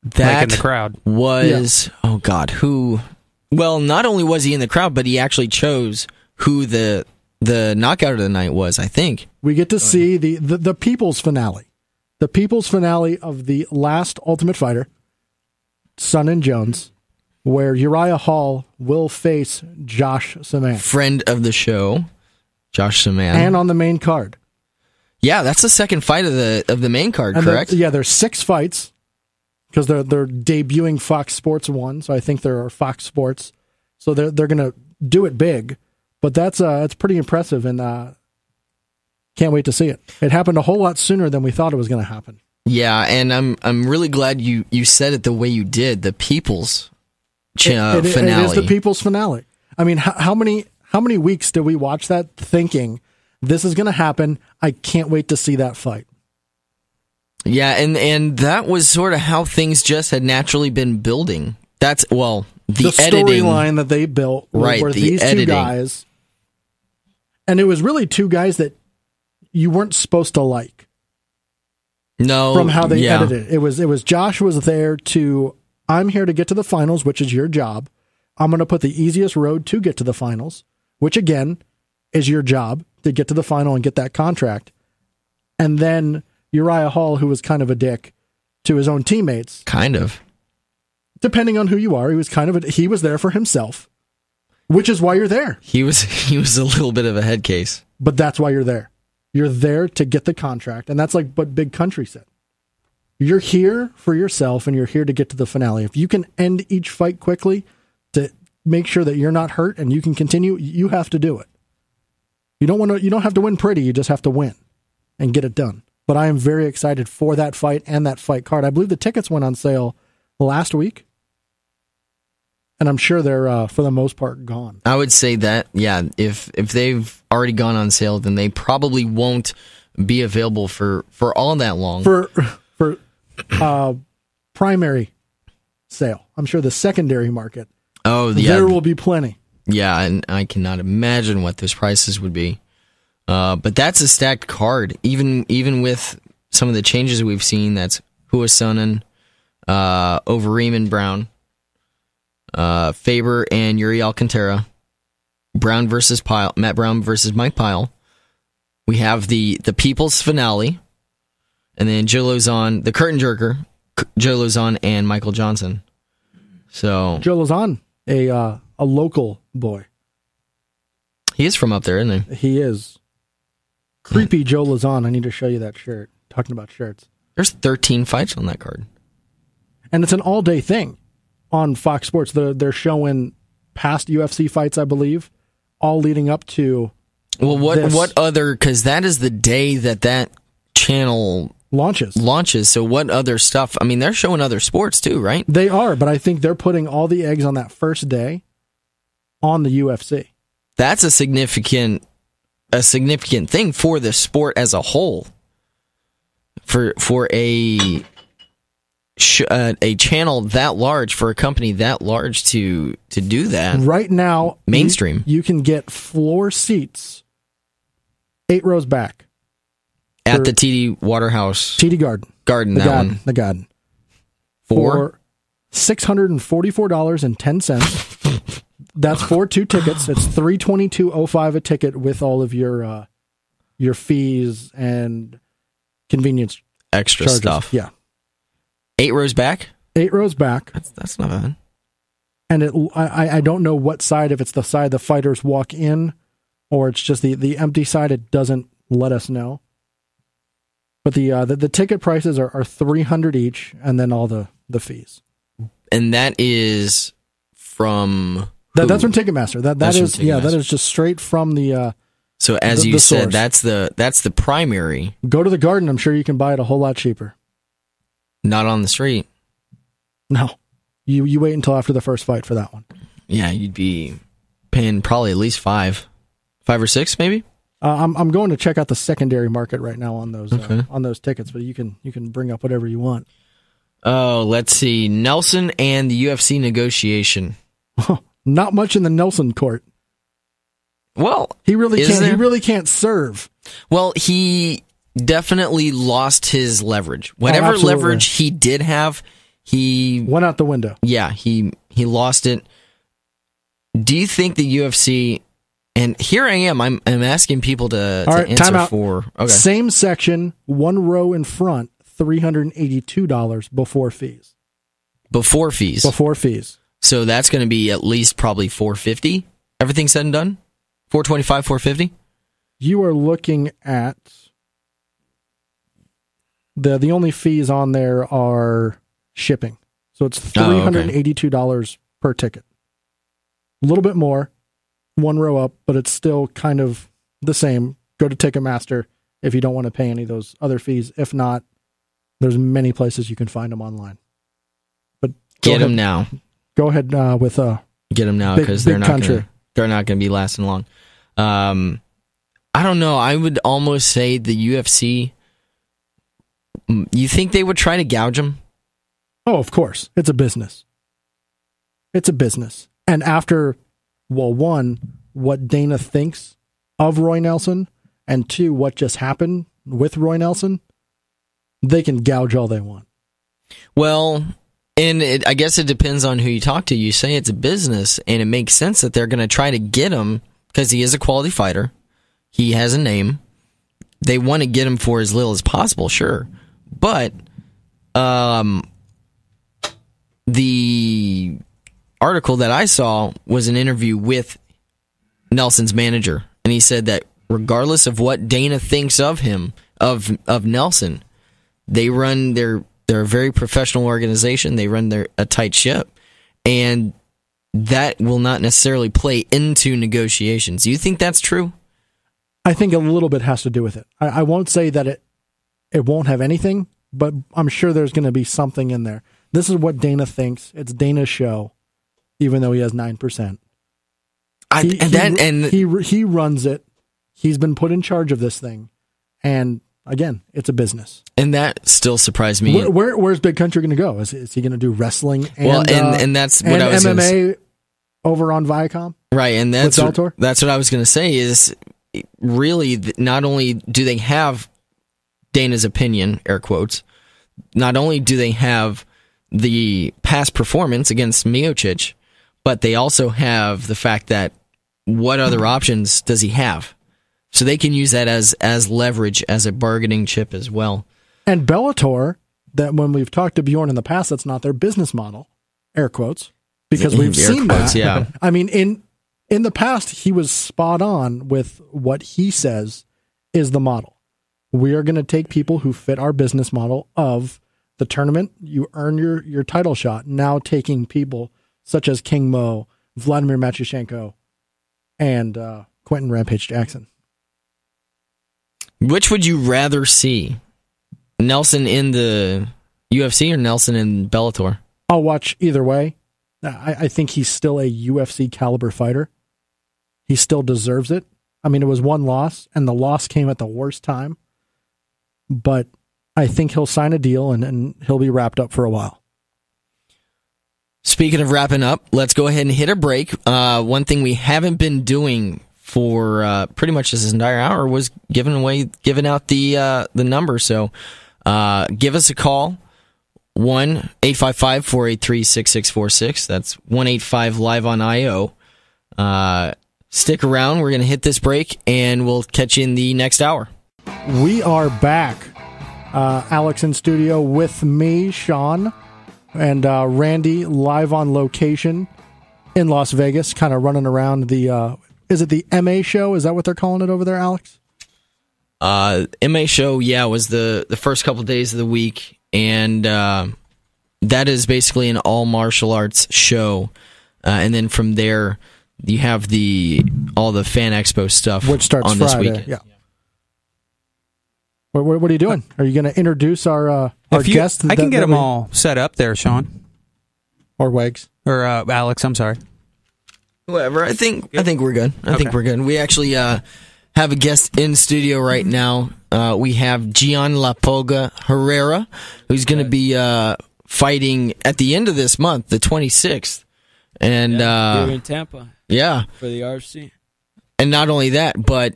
That like in the crowd was oh god, who? Well, not only was he in the crowd, but he actually chose who the knockout of the night was. I think we get to see the people's finale, the people's finale of the last Ultimate Fighter, Son and Jones, where Uriah Hall will face Josh Saman, friend of the show. Josh Saman. And on the main card. Yeah, that's the second fight of the main card, and correct? There's 6 fights because they're debuting Fox Sports 1, so I think there are Fox Sports. So they're going to do it big, but that's pretty impressive, and can't wait to see it. It happened a whole lot sooner than we thought it was going to happen. Yeah, and I'm really glad you said it the way you did. The people's finale. It is the people's finale. I mean, how many weeks did we watch that thinking, this is going to happen, I can't wait to see that fight? Yeah, and that was sort of how things just had naturally been building. That's, well, the editing. Storyline that they built were these editing. 2 guys. And it was really 2 guys that you weren't supposed to like. No. From how they edited it. It was Josh was there to, I'm here to get to the finals, which is your job. I'm going to put the easiest road to get to the finals, which again is your job, to get to the final and get that contract. And then Uriah Hall, who was kind of a dick to his own teammates. Kind of. Depending on who you are, he was there for himself, which is why you're there. He was a little bit of a head case. But that's why you're there. You're there to get the contract, and that's like what Big Country said. You're here for yourself, and you're here to get to the finale. If you can end each fight quickly to make sure that you're not hurt and you can continue, you have to do it. You don't have to win pretty, you just have to win. and get it done. But I am very excited for that fight and that fight card. I believe the tickets went on sale last week, and I'm sure they're, for the most part, gone. I would say that, yeah, if they've already gone on sale, then they probably won't be available for all that long. For primary sale. I'm sure the secondary market, there will be plenty. Yeah, and I cannot imagine what those prices would be. But that's a stacked card. Even with some of the changes we've seen, that's Huasonen, Overeem Brown, Faber and Yuri Alcantara, Brown versus Pyle, Matt Brown versus Mike Pyle. We have the People's Finale, and then Joe Lozon, the Curtain Jerker, Joe Lozon and Michael Johnson. So Joe Lozon, a local boy. He is from up there, isn't he? He is. Creepy Joe Lozon. I need to show you that shirt. Talking about shirts. There's 13 fights on that card. And it's an all-day thing on Fox Sports. They're showing past UFC fights, I believe, all leading up to what other... Because that is the day that channel launches. So what other stuff? I mean, they're showing other sports too, right? They are, but I think they're putting all the eggs on that first day on the UFC. That's a significant thing for the sport as a whole. For a channel that large, for a company that large to do that. Right now, mainstream. You can get floor seats 8 rows back at the TD Waterhouse. TD Garden. The Garden. For $644.10. That's for 2 tickets. It's $322.05 a ticket with all of your fees and convenience extra charges. Stuff. Yeah. 8 rows back? 8 rows back. That's not bad. And I don't know what side, if it's the side the fighters walk in or it's just the empty side. It doesn't let us know. But the ticket prices are $300 each, and then all the fees. And that is from that's from Ticketmaster. That is Ticketmaster. That is just straight from the. So as you said, source. that's the primary. Go to the Garden. I'm sure you can buy it a whole lot cheaper. Not on the street. No, you wait until after the first fight for that one. Yeah, you'd be paying probably at least $5 or $6 maybe. I'm going to check out the secondary market right now on those tickets, but you can bring up whatever you want. Oh, let's see. Nelson and the UFC negotiation. Not much in the Nelson court. Well, he really can't serve. Well, he definitely lost his leverage. Whatever leverage he did have, he went out the window. Yeah, he lost it. Do you think the UFC? And here I am. I'm asking people to answer for. Okay. Same section, 1 row in front, $382 before fees. Before fees. Before fees. So that's going to be at least probably $450. Everything said and done. $425, $450. You are looking at the only fees on there are shipping. So it's $382 per ticket. A little bit more. 1 row up, but it's still kind of the same. Go to Ticketmaster if you don't want to pay any of those other fees. If not, there's many places you can find them online. But get them now. Go ahead with get them now because they're not going to be lasting long. I don't know. I would almost say the UFC. You think they would try to gouge them? Oh, of course. It's a business. It's a business, and after. Well, 1, what Dana thinks of Roy Nelson, and 2, what just happened with Roy Nelson, they can gouge all they want. Well, and I guess it depends on who you talk to. You say it's a business, and it makes sense that they're going to try to get him because he is a quality fighter. He has a name. They want to get him for as little as possible, sure. But the article that I saw was an interview with Nelson's manager, and he said that regardless of what Dana thinks of him, of Nelson, they run they're a very professional organization. They run a tight ship, and that will not necessarily play into negotiations. Do you think that's true? I think a little bit has to do with it. I won't say that it won't have anything, but I'm sure there's going to be something in there. This is what Dana thinks. It's Dana's show, even though he has 9%. He runs it. He's been put in charge of this thing, and again, it's a business. And that still surprised me. Where's Big Country going to go? Is he going to do wrestling and that's what I was MMA over on Viacom? Right, and that's what I was going to say is really not only do they have Dana's opinion, air quotes, not only do they have the past performance against Miocic, but they also have the fact that what other options does he have? So they can use that as leverage, as a bargaining chip as well. And Bellator, that when we've talked to Bjorn in the past, that's not their business model, air quotes, because we've seen that. Yeah. I mean, in the past, he was spot on with what he says is the model. We are going to take people who fit our business model of the tournament. You earn your title shot. Now taking people such as King Mo, Vladimir Matyushenko, and Quentin Rampage Jackson. Which would you rather see? Nelson in the UFC or Nelson in Bellator? I'll watch either way. I think he's still a UFC caliber fighter. He still deserves it. I mean, it was one loss, and the loss came at the worst time. But I think he'll sign a deal, and he'll be wrapped up for a while. Speaking of wrapping up, let's go ahead and hit a break. One thing we haven't been doing for pretty much this entire hour was giving out the number. So give us a call, 1-855-483-6646. That's 185 live on IO. Stick around. We're going to hit this break, and we'll catch you in the next hour. We are back. Alex in studio with me, Sean, and Randy live on location in Las Vegas, kind of running around the... is it the MA show? Is that what they're calling it over there, Alex? MA show, yeah, was the first couple days of the week, and that is basically an all martial arts show. And then from there, you have all the Fan Expo stuff, which starts on Friday. This week. Yeah. What are you doing? Are you going to introduce our guest? I can get them all set up there, Sean. Or Wegs. Or Alex, I'm sorry. Whatever. I think we're good. I think we're good. We actually have a guest in studio right now. We have Geane La Pulga Herrera, who's going to be fighting at the end of this month, the 26th. And here in Tampa. Yeah. For the RFC. And not only that, but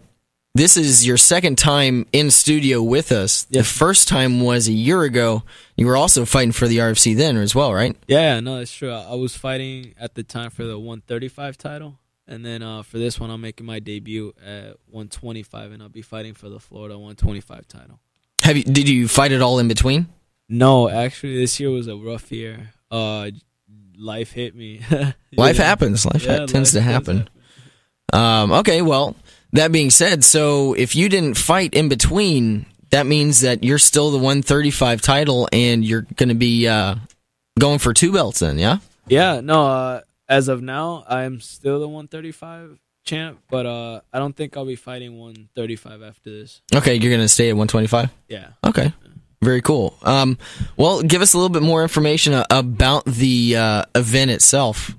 this is your second time in studio with us. Yes. The first time was a year ago. You were also fighting for the RFC then as well, right? Yeah, no, that's true. I was fighting at the time for the 135 title. And then for this one, I'm making my debut at 125, and I'll be fighting for the Florida 125 title. Did you fight it all in between? No, actually, this year was a rough year. Life hit me. Life happens. Life tends to happen. Okay, well... That being said, so if you didn't fight in between, that means that you're still the 135 title, and you're going to be going for 2 belts then, yeah? Yeah, no, as of now, I'm still the 135 champ, but I don't think I'll be fighting 135 after this. Okay, you're going to stay at 125? Yeah. Okay, very cool. Well, give us a little bit more information about the event itself.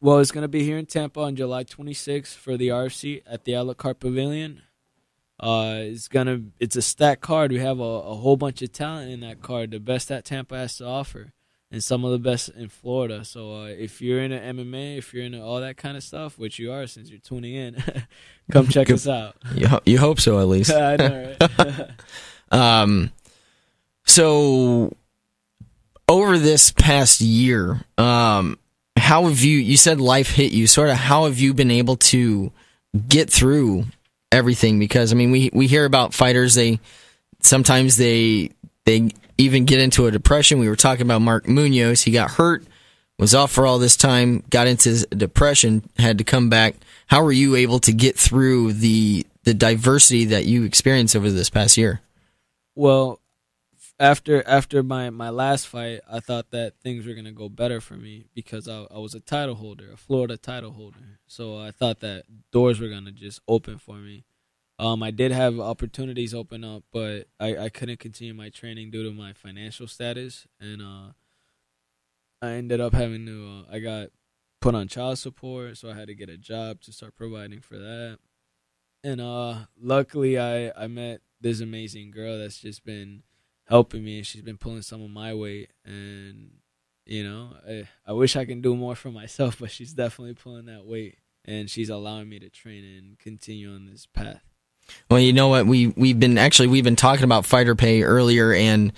Well, it's going to be here in Tampa on July 26th for the RFC at the A La Carte Pavilion. It's a stacked card. We have a whole bunch of talent in that card, the best that Tampa has to offer, and some of the best in Florida. So if you're into MMA, if you're into all that kind of stuff, which you are since you're tuning in, come check us out. You hope so, at least. I know, right? So over this past year, how have you said life hit you, sort of how have you been able to get through everything? Because, I mean, we hear about fighters, sometimes they even get into a depression. We were talking about Mark Munoz. He got hurt, was off for all this time, got into depression, had to come back. How were you able to get through the diversity that you experienced over this past year? Well, after my last fight, I thought that things were going to go better for me because I was a title holder, a Florida title holder. So I thought that doors were going to just open for me. I did have opportunities open up, but I couldn't continue my training due to my financial status, and I ended up having to. I got put on child support, so I had to get a job to start providing for that. And luckily, I met this amazing girl that's just been helping me, and she's been pulling some of my weight. And I wish I can do more for myself, but she's definitely pulling that weight, and she's allowing me to train and continue on this path. Well, you know what? We've been talking about fighter pay earlier, and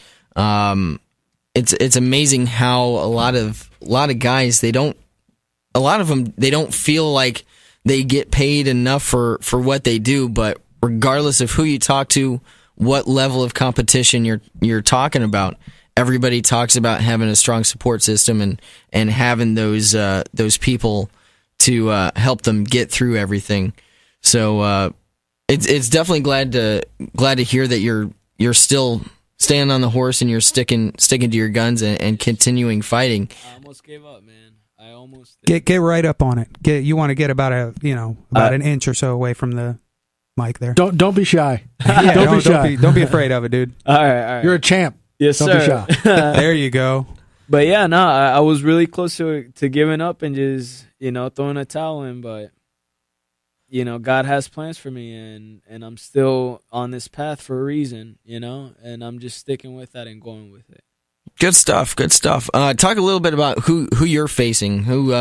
it's amazing how a lot of guys they don't feel like they get paid enough for what they do. But regardless of who you talk to, what level of competition you're talking about, everybody talks about having a strong support system and having those people to help them get through everything. So it's definitely glad to hear that you're still standing on the horse and you're sticking to your guns and continuing fighting. I almost gave up, man. I almost get right up on it. You want to get about an inch or so away from the mic there. Don't be shy. Yeah, don't be shy. Don't be afraid of it, dude. All right. You're a champ. Yes, don't sir. be shy. There you go. But yeah, no, I was really close to giving up and just throwing a towel in, but God has plans for me, and I'm still on this path for a reason, and I'm just sticking with that and going with it. Good stuff. Talk a little bit about who you're facing, who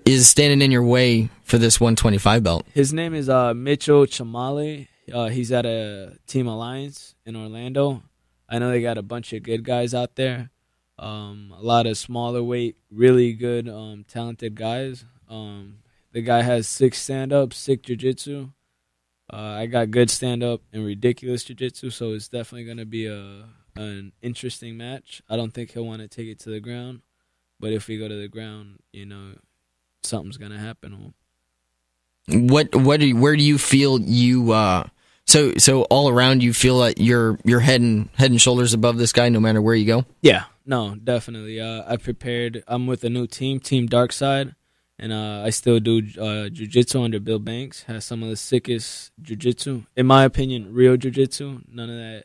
is standing in your way for this 125 belt. His name is Mitchell Chamale. He's at a Team Alliance in Orlando. I know they got a bunch of good guys out there. A lot of smaller weight, really good, talented guys. The guy has 6 stand-ups, 6 jiu-jitsu. I got good stand-up and ridiculous jiu-jitsu, so it's definitely going to be an interesting match. I don't think he'll want to take it to the ground, but if we go to the ground, something's going to happen. Where do you feel you so all around you feel like you're head and shoulders above this guy no matter where you go? Yeah, no, definitely. I prepared. I'm with a new team, Team Darkside. And I still do jiu-jitsu under Bill Banks. Has some of the sickest jiu-jitsu. In my opinion, real jiu-jitsu. None of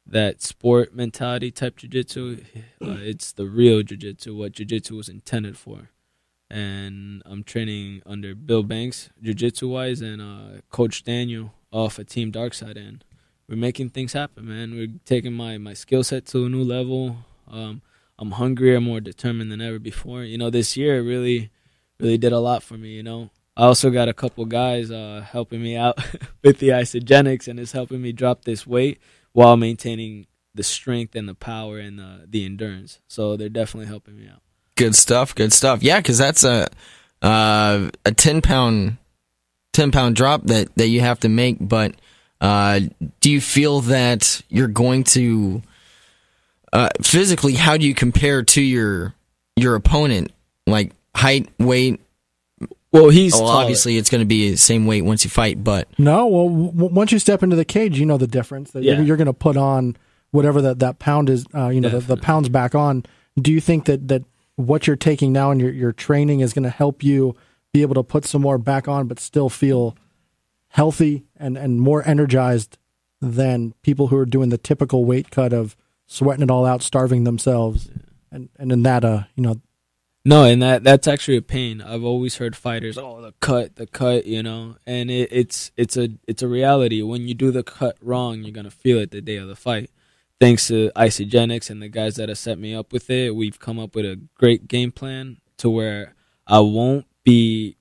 that sport mentality type jiu-jitsu. It's the real jiu-jitsu, what jiu-jitsu was intended for. And I'm training under Bill Banks, jiu-jitsu-wise, and Coach Daniel off a Team Darkside. And we're making things happen, man. We're taking my skill set to a new level. I'm hungrier, more determined than ever before. This year really did a lot for me, I also got a couple guys helping me out with the isogenics, and it's helping me drop this weight while maintaining the strength and the power and the endurance. So they're definitely helping me out. Good stuff. Yeah, because that's a 10-pound drop that you have to make. But do you feel that you're going to physically? How do you compare to your opponent? Like height, weight? Well, he's obviously it's going to be the same weight once you fight, but no. Well, once you step into the cage, you know the difference. That you're going to put on whatever that pound is. The pounds back on. Do you think that what you're taking now and your training is going to help you be able to put some more back on, but still feel healthy and more energized than people who are doing the typical weight cut of sweating it all out, starving themselves, and in that No, and that's actually a pain. I've always heard fighters, the cut, and it's a reality. When you do the cut wrong, you're gonna feel it the day of the fight. Thanks to Isogenics and the guys that have set me up with it, we've come up with a great game plan to where I won't be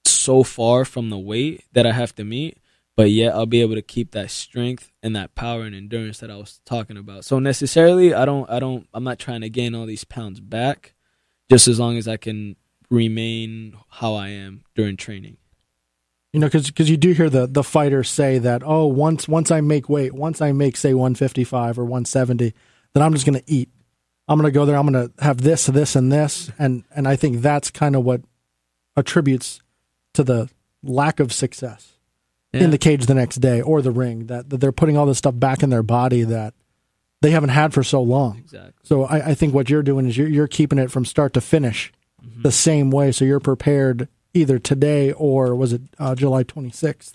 so far from the weight that I have to meet, but yet I'll be able to keep that strength and that power and endurance that I was talking about. So necessarily, I'm not trying to gain all these pounds back. Just as long as I can remain how I am during training. Because you do hear the fighters say that, once I make weight, once I make, say, 155 or 170, then I'm just going to eat. I'm going to go there, I'm going to have this, and this. And I think that's kind of what attributes to the lack of success in the cage the next day or the ring, that they're putting all this stuff back in their body that they haven't had for so long. Exactly. So I think what you're doing is you're keeping it from start to finish the same way, so you're prepared either today or was it July 26th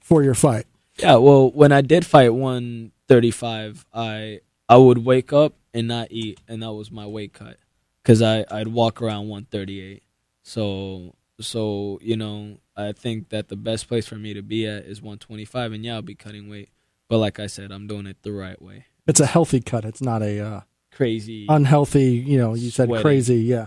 for your fight? Yeah, well, when I did fight 135, I would wake up and not eat, and that was my weight cut, because I'd walk around 138. So I think that the best place for me to be at is 125, and I'll be cutting weight. But like I said, I'm doing it the right way. It's a healthy cut. It's not a crazy, unhealthy. You said sweating. crazy. Yeah,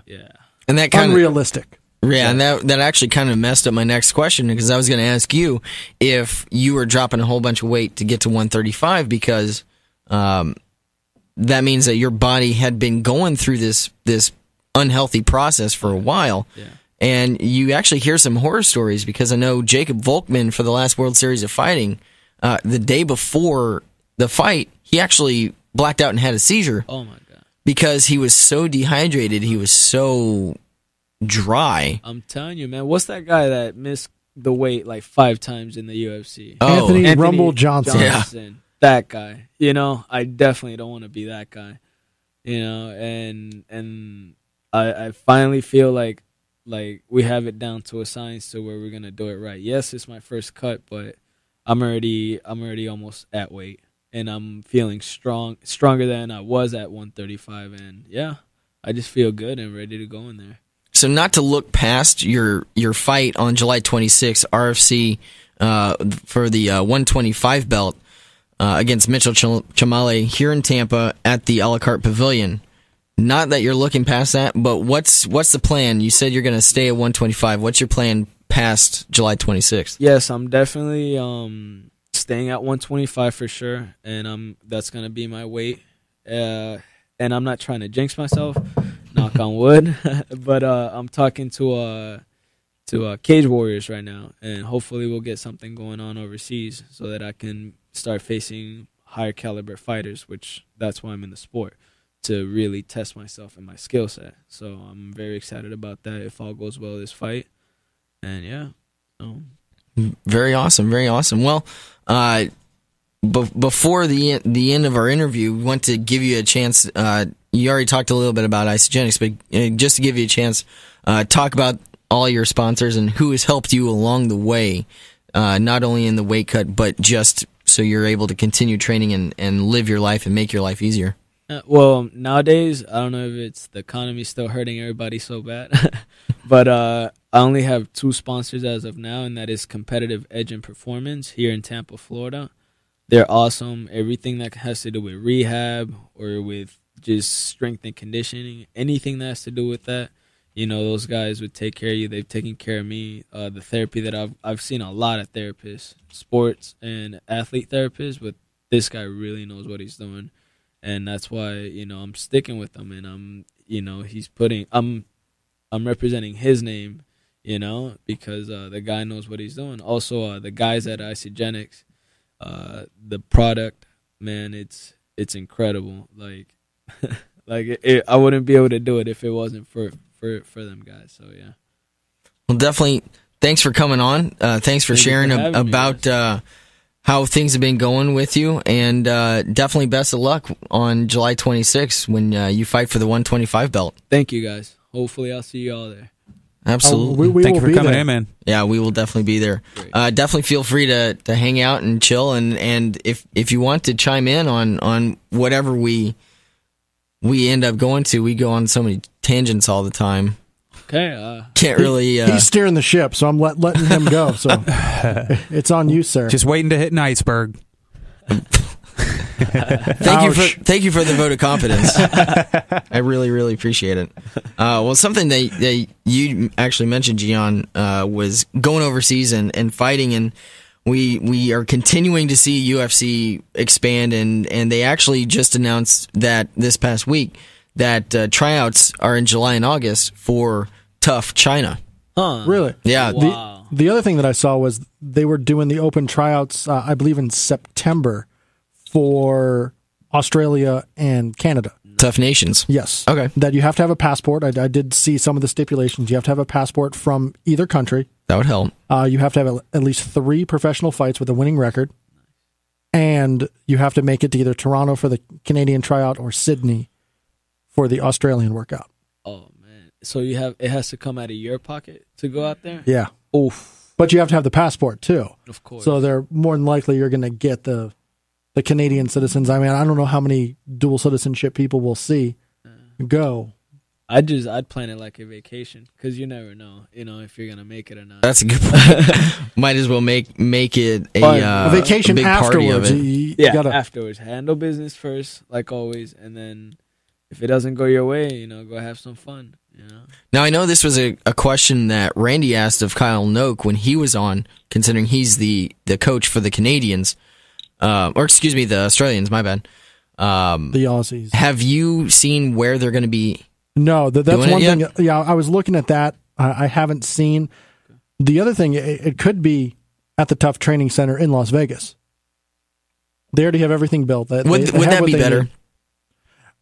and that kind unrealistic. Yeah, and that actually kind of messed up my next question, because I was going to ask you if you were dropping a whole bunch of weight to get to 135, because that means that your body had been going through this unhealthy process for a while. Yeah. And you actually hear some horror stories, because I know Jacob Volkman, for the last World Series of Fighting, the day before the fight, he actually blacked out and had a seizure. Oh my God. Because he was so dehydrated, he was so dry. I'm telling you, man. What's that guy that missed the weight like 5 times in the UFC? Oh, Anthony Rumble Johnson. Yeah. That guy. I definitely don't want to be that guy. And I finally feel like we have it down to a science to where we're gonna do it right. Yes, it's my first cut, but I'm already almost at weight, and I'm feeling stronger than I was at 135, and I just feel good and ready to go in there. So not to look past your fight on July 26th, RFC for the 125 belt against Mitchell Chamale here in Tampa at the a la carte pavilion. Not that you're looking past that, but what's the plan? You said you're going to stay at 125. What's your plan past July 26th? Yes, I'm definitely staying at 125 for sure, and that's going to be my weight. And I'm not trying to jinx myself, knock on wood, but I'm talking to Cage Warriors right now, and hopefully we'll get something going on overseas so that I can start facing higher caliber fighters, which that's why I'm in the sport, to really test myself and my skill set. So I'm very excited about that if all goes well this fight. And Very awesome, very awesome. Well, before the end of our interview, we want to give you a chance. You already talked a little bit about Isogenics, but just to give you a chance, talk about all your sponsors and who has helped you along the way, not only in the weight cut, but just so you're able to continue training and live your life and make your life easier. Well, nowadays, I don't know if it's the economy still hurting everybody so bad, but I only have 2 sponsors as of now, and that is Competitive Edge and Performance here in Tampa, Florida. They're awesome. Everything that has to do with rehab or with just strength and conditioning, anything that has to do with that, those guys would take care of you. They've taken care of me. The therapy that I've seen a lot of therapists, sports and athlete therapists, but this guy really knows what he's doing. And that's why, I'm sticking with him, and I'm representing his name, because the guy knows what he's doing. Also, the guys at Isogenics, the product, man, it's incredible. I wouldn't be able to do it if it wasn't for them guys. So yeah. Well, definitely. Thanks for coming on. Thanks for sharing about how things have been going with you, and definitely best of luck on July 26th when you fight for the 125 belt. Thank you, guys. Hopefully I'll see you all there. Absolutely. Thank you for coming in, man. Yeah, we will definitely be there. Definitely feel free to hang out and chill, and if you want to chime in on whatever we end up going to, we go on so many tangents all the time. Okay. Can't really... he's steering the ship, so I'm letting him go. So it's on you, sir. Just waiting to hit an iceberg. Thank you for the vote of confidence. I really, really appreciate it. Well, something that you actually mentioned, Geane, was going overseas and fighting, and we are continuing to see UFC expand, and they actually just announced that this past week that tryouts are in July and August for Tough China. Huh. Really? Yeah. Wow. The other thing that I saw was they were doing the open tryouts, I believe in September, for Australia and Canada. Tough nations. Yes. Okay. That you have to have a passport. I did see some of the stipulations. You have to have a passport from either country. That would help. You have to have at least 3 professional fights with a winning record. And you have to make it to either Toronto for the Canadian tryout or Sydney for the Australian workout. Oh, man. So it has to come out of your pocket to go out there? Yeah. Oof. But you have to have the passport too. Of course. So they're more than likely you're going to get the Canadian citizens. I mean, I don't know how many dual citizenship people we'll see go. I'd plan it like a vacation because you never know, if you're gonna make it or not. That's a good point. Might as well make it a vacation big afterwards. Party of it. You gotta, afterwards, handle business first, like always, and then if it doesn't go your way, go have some fun. Now I know this was a question that Randy asked of Kyle Noak when he was on, considering he's the coach for the Canadians, or excuse me, the Australians. My bad. The Aussies. Have you seen where they're going to be? No, that's one thing. Yet? Yeah, I was looking at that. I haven't seen. The other thing, it could be at the Tough Training Center in Las Vegas. They already have everything built. Would that be better?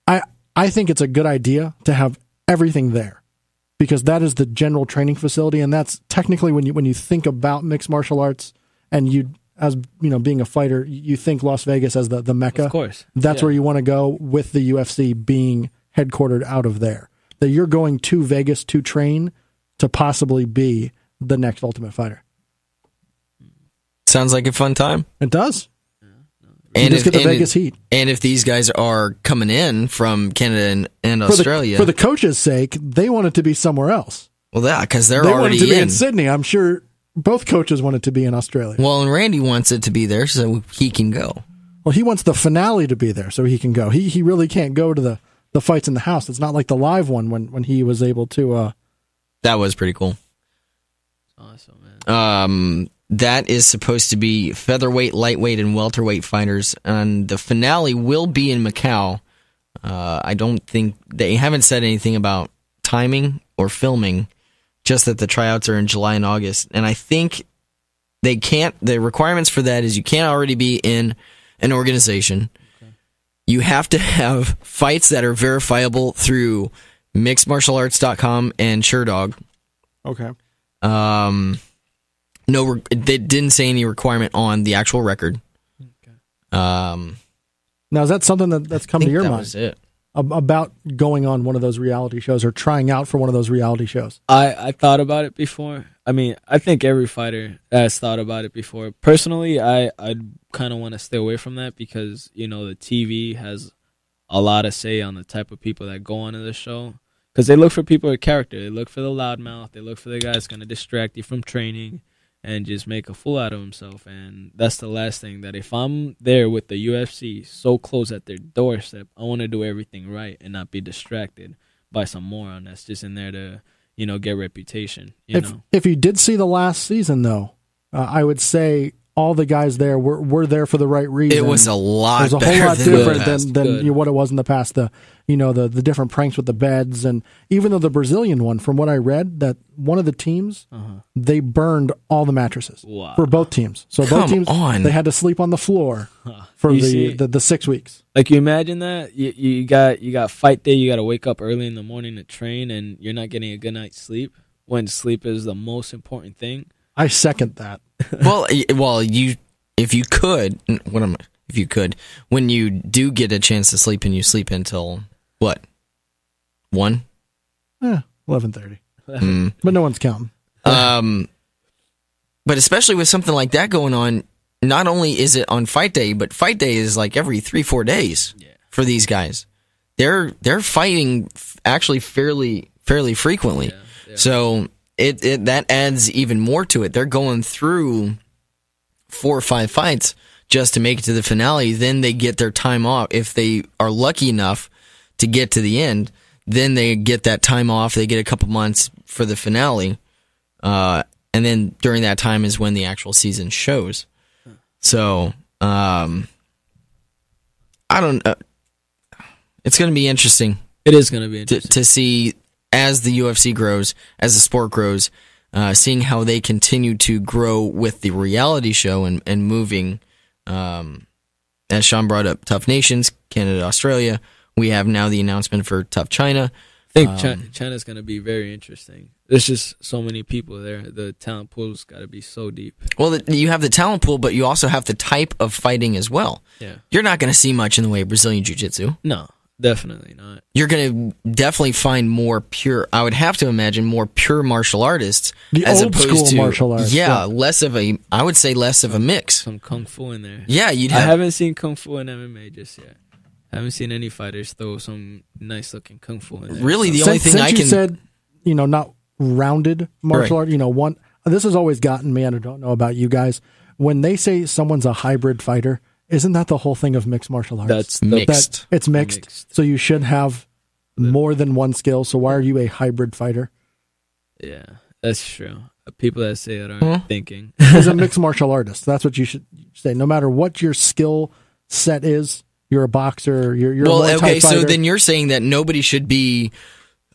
I think it's a good idea to have everything there because that is the general training facility, and that's technically when you think about mixed martial arts and you as being a fighter, you think Las Vegas as the Mecca. Of course, that's where you want to go with the UFC being headquartered out of there. That you're going to Vegas to train to possibly be the next Ultimate Fighter. Sounds like a fun time. It does. And just get the Vegas heat. And if these guys are coming in from Canada and Australia, for the coach's sake, they want it to be somewhere else. Well, yeah, because they want already it to be in Sydney. I'm sure both coaches want it to be in Australia. Well, and Randy wants it to be there so he can go. Well, he wants the finale to be there so he can go. He really can't go to the fights in the house. It's not like the live one when he was able to. That was pretty cool. Awesome, man. That is supposed to be featherweight, lightweight, and welterweight fighters, and the finale will be in Macau. I don't think they haven't said anything about timing or filming, just that the tryouts are in July and August. And I think they can't. The requirements for that is you can't already be in an organization. Okay. You have to have fights that are verifiable through mixedmartialarts.com and SureDog. Okay. No, they didn't say any requirement on the actual record. Okay. Now, is that something that's come to your mind? Was it. About going on one of those reality shows or trying out for one of those reality shows? I thought about it before. I mean, I think every fighter has thought about it before. Personally, I kind of want to stay away from that because, the TV has a lot to say on the type of people that go onto the show. Because they look for people with character. They look for the loudmouth. They look for the guy that's going to distract you from training and just make a fool out of himself. And that's the last thing, that if I'm there with the UFC so close at their doorstep, I want to do everything right and not be distracted by some moron that's just in there to, get reputation. If you did see the last season, though, I would say all the guys there were there for the right reason. It was a lot. It was a whole lot different than what it was in the past. The different pranks with the beds, and even though the Brazilian one, from what I read, that one of the teams they burned all the mattresses for both teams. So both teams they had to sleep on the floor for the 6 weeks. Like, you imagine that you got fight day. You got to wake up early in the morning to train, and you're not getting a good night's sleep when sleep is the most important thing. I second that. Well, if you could, when you do get a chance to sleep and you sleep until what? 1? 11:30. But no one's counting. But especially with something like that going on, not only is it on fight day, but fight day is like every 3-4 days for these guys. They're fighting actually fairly frequently. Yeah. So it that adds even more to it. They're going through 4 or 5 fights just to make it to the finale. Then they get their time off. If they are lucky enough to get to the end, then they get that time off. They get a couple months for the finale. And then during that time is when the actual season shows. So, I don't it's going to be interesting. It is going to be interesting to see as the UFC grows, as the sport grows, seeing how they continue to grow with the reality show and moving, as Sean brought up, Tough Nations, Canada, Australia. We have now the announcement for Tough China. I think China's going to be very interesting. There's just so many people there. The talent pool's got to be so deep. Well, you have the talent pool, but you also have the type of fighting as well. Yeah. You're not going to see much in the way of Brazilian Jiu-Jitsu. No. Definitely not. You're going to definitely find more pure, I would have to imagine, more pure martial artists. The as old opposed school to, martial arts. Yeah, less of a, I would say less of a mix. Some kung fu in there. Yeah, you'd I have. haven't seen kung fu in MMA just yet. I haven't seen any fighters throw some nice looking kung fu in there. Really, the So- only thing since I you can. said, not rounded martial Right. art, one, this has always gotten me, and I don't know about you guys. When they say someone's a hybrid fighter, isn't that the whole thing of mixed martial arts? That's Mixed. It's mixed. So you should have more than one skill. So why are you a hybrid fighter? Yeah, that's true. People that say it aren't thinking. As a mixed martial artist, that's what you should say. No matter what your skill set is, you're a boxer, you're Well, a Muay Thai okay, so fighter. then you're saying that nobody should be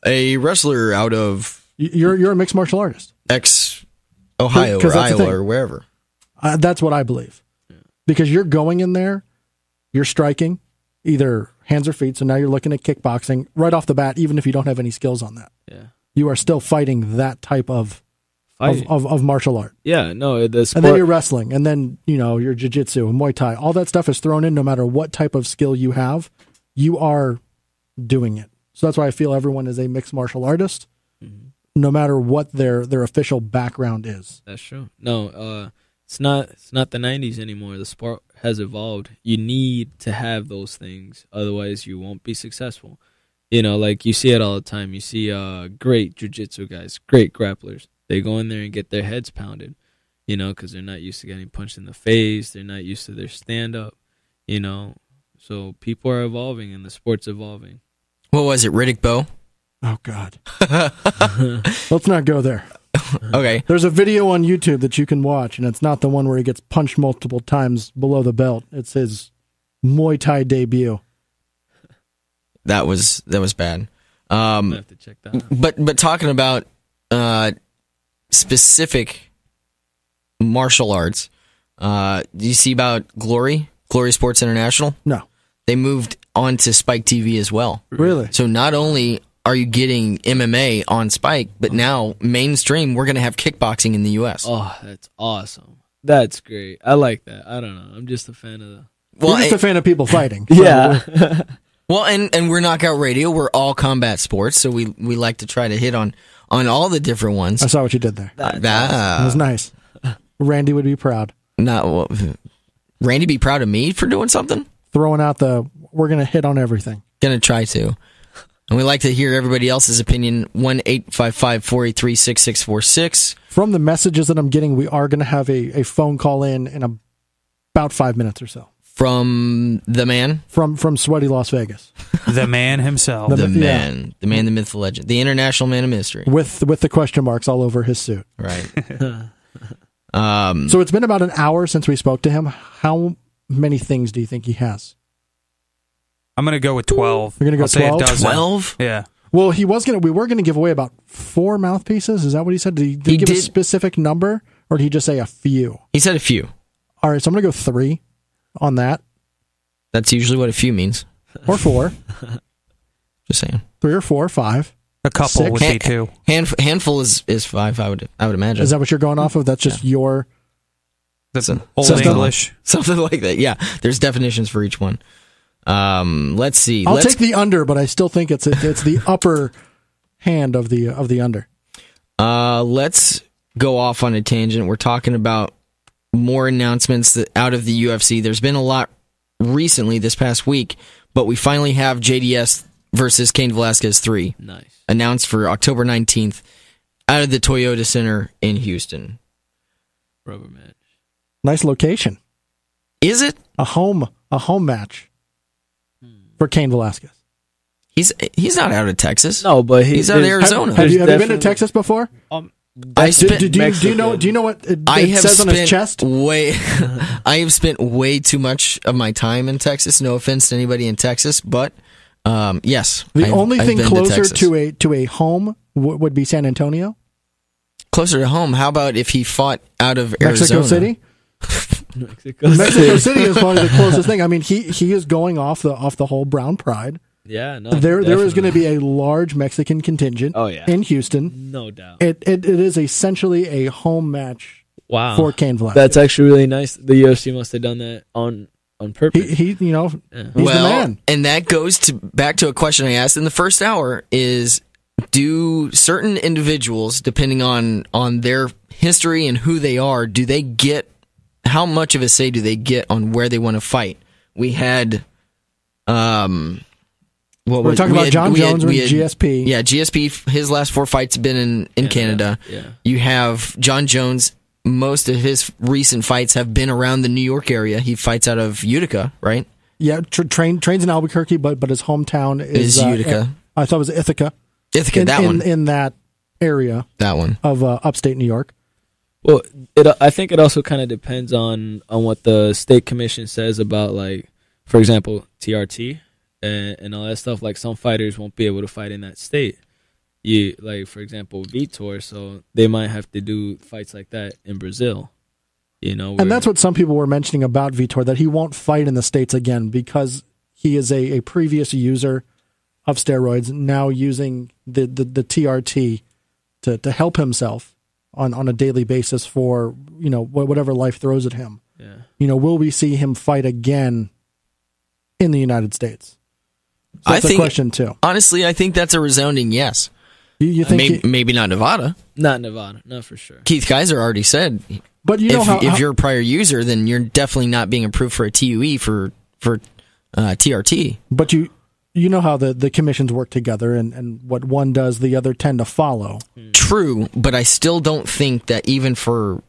a wrestler out of You're a mixed martial artist. Ohio 'Cause or that's the Iowa thing. or wherever. That's what I believe. Because you're going in there, you're striking, either hands or feet. So now you're looking at kickboxing right off the bat, even if you don't have any skills on that. Yeah, You are still fighting that type of fighting. of martial art. Yeah, no, the sport. And then you're wrestling, and then your jiu-jitsu and Muay Thai. All that stuff is thrown in. No matter what type of skill you have, you are doing it. So that's why I feel everyone is a mixed martial artist, no matter what their official background is. That's true. No, it's not the 90s anymore. The sport has evolved. You need to have those things, otherwise you won't be successful. Like you see it all the time. You see great jiu-jitsu guys, great grapplers. They go in there and get their heads pounded, because they're not used to getting punched in the face. They're not used to their stand-up, So people are evolving and the sport's evolving. What was it, Riddick Bowe? Oh, God. Let's not go there. Okay. There's a video on YouTube that you can watch, and it's not the one where he gets punched multiple times below the belt. It's his Muay Thai debut. That was bad. I have to check that out. But talking about specific martial arts, do you see about Glory Sports International? No. They moved on to Spike TV as well. Really? So not only are you getting MMA on Spike, but now mainstream, we're going to have kickboxing in the U.S. Oh, that's awesome. That's great. I like that. I don't know. I'm just a fan of the... You're just a fan of people fighting. Yeah. Well, and we're Knockout Radio. We're all combat sports, so we like to try to hit on all the different ones. I saw what you did there. It was nice. Randy would be proud. Randy be proud of me for doing something? Throwing out we're going to hit on everything. Gonna try to. And we like to hear everybody else's opinion. 1-855-483-6646. From the messages that I'm getting, we are going to have a phone call in about 5 minutes or so. From the man? From Sweaty Las Vegas. The man himself. The man, the myth, the legend. The international man of mystery. With the question marks all over his suit. Right. So it's been about an hour since we spoke to him. How many things do you think he has? I'm going to go with 12. You're going to go I'll say a 12? dozen. 12? Yeah. Well, we were going to give away about 4 mouthpieces. Is that what he said? Did he give a specific number, or did he just say a few? He said a few. All right, so I'm going to go 3 on that. That's usually what a few means. Or 4. Just saying. 3 or 4 or 5. A couple 6. would be 2. Handful is 5, I would imagine. Is that what you're going off of? That's just your... That's Old English. Something like that. Yeah, there's definitions for each one. Let's see. I'll take the under, but I still think it's the upper hand of the under. Let's go off on a tangent. We're talking about more announcements out of the UFC. There's been a lot recently this past week, but we finally have JDS versus Cain Velasquez 3. Nice. Announced for October 19th out of the Toyota Center in Houston. Rubber match. Nice location. Is it? A home match for Cain Velasquez. He's not out of Texas. No, but he's out of Arizona. Have you been to Texas before? Do you know what it says on his chest? I have spent way too much of my time in Texas. No offense to anybody in Texas, but yes. The only thing been closer to a home would be San Antonio. Closer to home. How about if he fought out of Mexico Arizona? City? Mexico City is probably the closest thing. I mean, he is going off the whole Brown Pride. Yeah, no. There is going to be a large Mexican contingent. Oh, yeah. In Houston. No doubt. It is essentially a home match. Wow. For Cain Velasquez. That's actually really nice. The UFC must have done that on on purpose. He's the man. And that goes back to a question I asked in the first hour: is do certain individuals, depending on their history and who they are, do they get how much of a say do they get on where they want to fight? We had, we're talking about John Jones with GSP. Yeah, GSP. His last 4 fights have been in Canada. Yeah. You have John Jones. Most of his recent fights have been around the New York area. He fights out of Utica, right? Yeah, trains in Albuquerque, but his hometown is Utica. I thought it was Ithaca. Ithaca, that one. In that area. That one. Of upstate New York. Well, I think it also kind of depends on what the state commission says about, like, for example, TRT and all that stuff. Like, some fighters won't be able to fight in that state. Like, for example, Vitor, so they might have to do fights like that in Brazil. And that's what some people were mentioning about Vitor, that he won't fight in the States again because he is a previous user of steroids, now using the TRT to help himself on a daily basis for, whatever life throws at him. Yeah. Will we see him fight again in the United States? So that's a question too. Honestly, I think that's a resounding yes. You think maybe not Nevada? Not Nevada, not for sure. Keith Kaiser already said, but if you're a prior user, then you're definitely not being approved for a TUE for TRT. But you know how the commissions work together, and what one does, the other tend to follow. True, but I still don't think that even for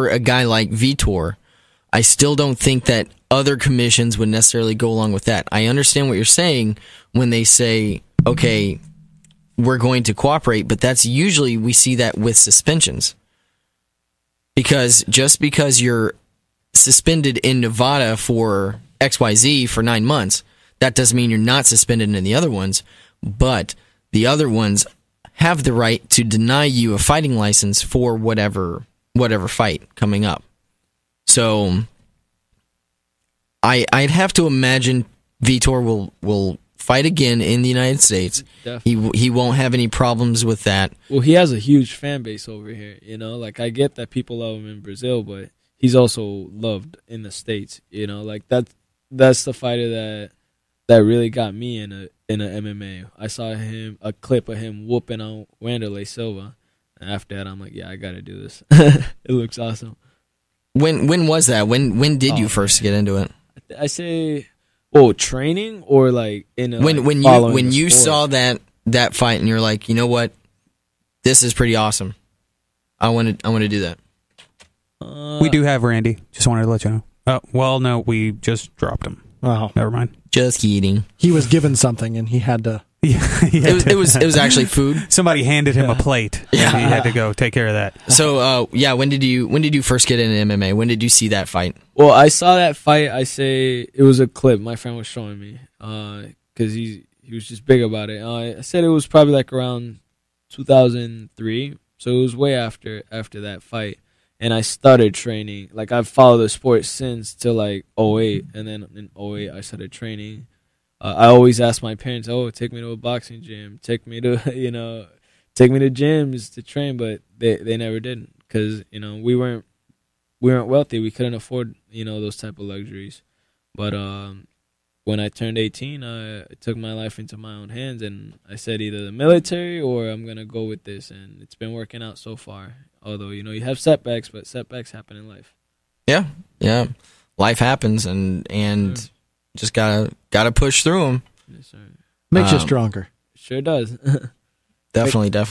a guy like Vitor, I still don't think that other commissions would necessarily go along with that. I understand what you're saying when they say, okay, we're going to cooperate, but that's usually, we see that with suspensions. Because just because you're suspended in Nevada for XYZ for 9 months, that doesn't mean you're not suspended in the other ones, but the other ones have the right to deny you a fighting license for whatever fight coming up. So I'd have to imagine Vitor will fight again in the United States. Definitely. He won't have any problems with that. Well, he has a huge fan base over here, like, I get that people love him in Brazil, but he's also loved in the States, like that's the fighter that really got me in a MMA. I saw a clip of him whooping on Wanderlei Silva, and after that I'm like, yeah, I gotta do this. It looks awesome. When was that? When did you first get into it? I say, training or like when you saw that fight and you're like, you know what, this is pretty awesome. I want to do that. We do have Randy. Just wanted to let you know. Oh, well, no, we just dropped him. Oh, never mind. Just kidding. He was given something and he had to. It was actually food. Somebody handed him a plate. Yeah, and he had to go take care of that. So, when did you first get into MMA? When did you see that fight? Well, I saw that fight. I say it was a clip my friend was showing me because he was just big about it. I said it was probably like around 2003, so it was way after that fight. And I started training. Like, I've followed the sport since till like 2008, and then in 2008 I started training. I always asked my parents, take me to a boxing gym, take me to gyms to train, but they never did because we weren't wealthy. We couldn't afford those type of luxuries. But when I turned 18, I took my life into my own hands, and I said either the military or I'm gonna go with this, and it's been working out so far. Although you have setbacks, but setbacks happen in life. Yeah, life happens, and just gotta push through them. Yes, sir. Makes you stronger. Sure does. Definitely. There's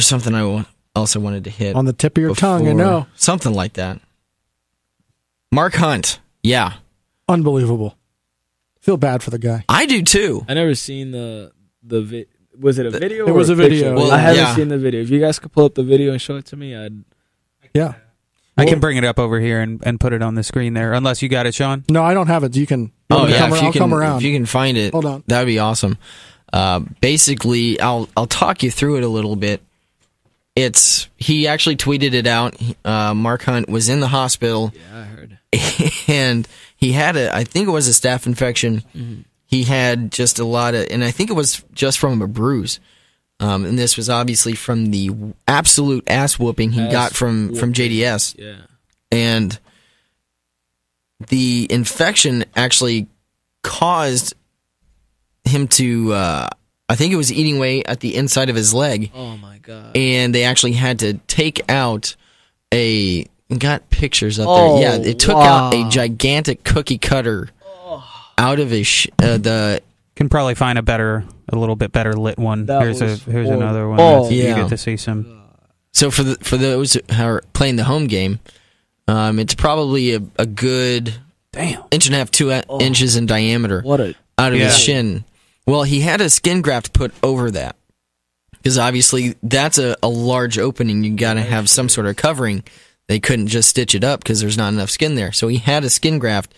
something I also wanted to hit on the tip of your tongue. I know, something like that. Mark Hunt, yeah, unbelievable. Feel bad for the guy. I do too. I never seen the was it a video? It was a video. Well, I haven't seen the video. If you guys could pull up the video and show it to me, Yeah. I can bring it up over here and put it on the screen there, unless you got it, Sean. No, I don't have it. You can. I'll come around. If you can find it, hold on. That would be awesome. Basically, I'll talk you through it a little bit. He actually tweeted it out. Mark Hunt was in the hospital. Yeah, I heard. And he had I think it was a staph infection. Mm-hmm. He had just a lot of, and I think it was just from a bruise. And this was obviously from the absolute ass whooping he got from JDS. Yeah. And the infection actually caused him to, I think it was eating away at the inside of his leg. Oh my god! And they actually had to take out got pictures up there. Yeah, it took out a gigantic cookie cutter out of his Can probably find a little bit better lit one. Here's another one. You get to see some. So for those who are playing the home game, it's probably a good inch and a half, 2 inches in diameter out of his shin. Well, he had a skin graft put over that because obviously that's a large opening. You got to have some sort of covering. They couldn't just stitch it up because there's not enough skin there. So he had a skin graft.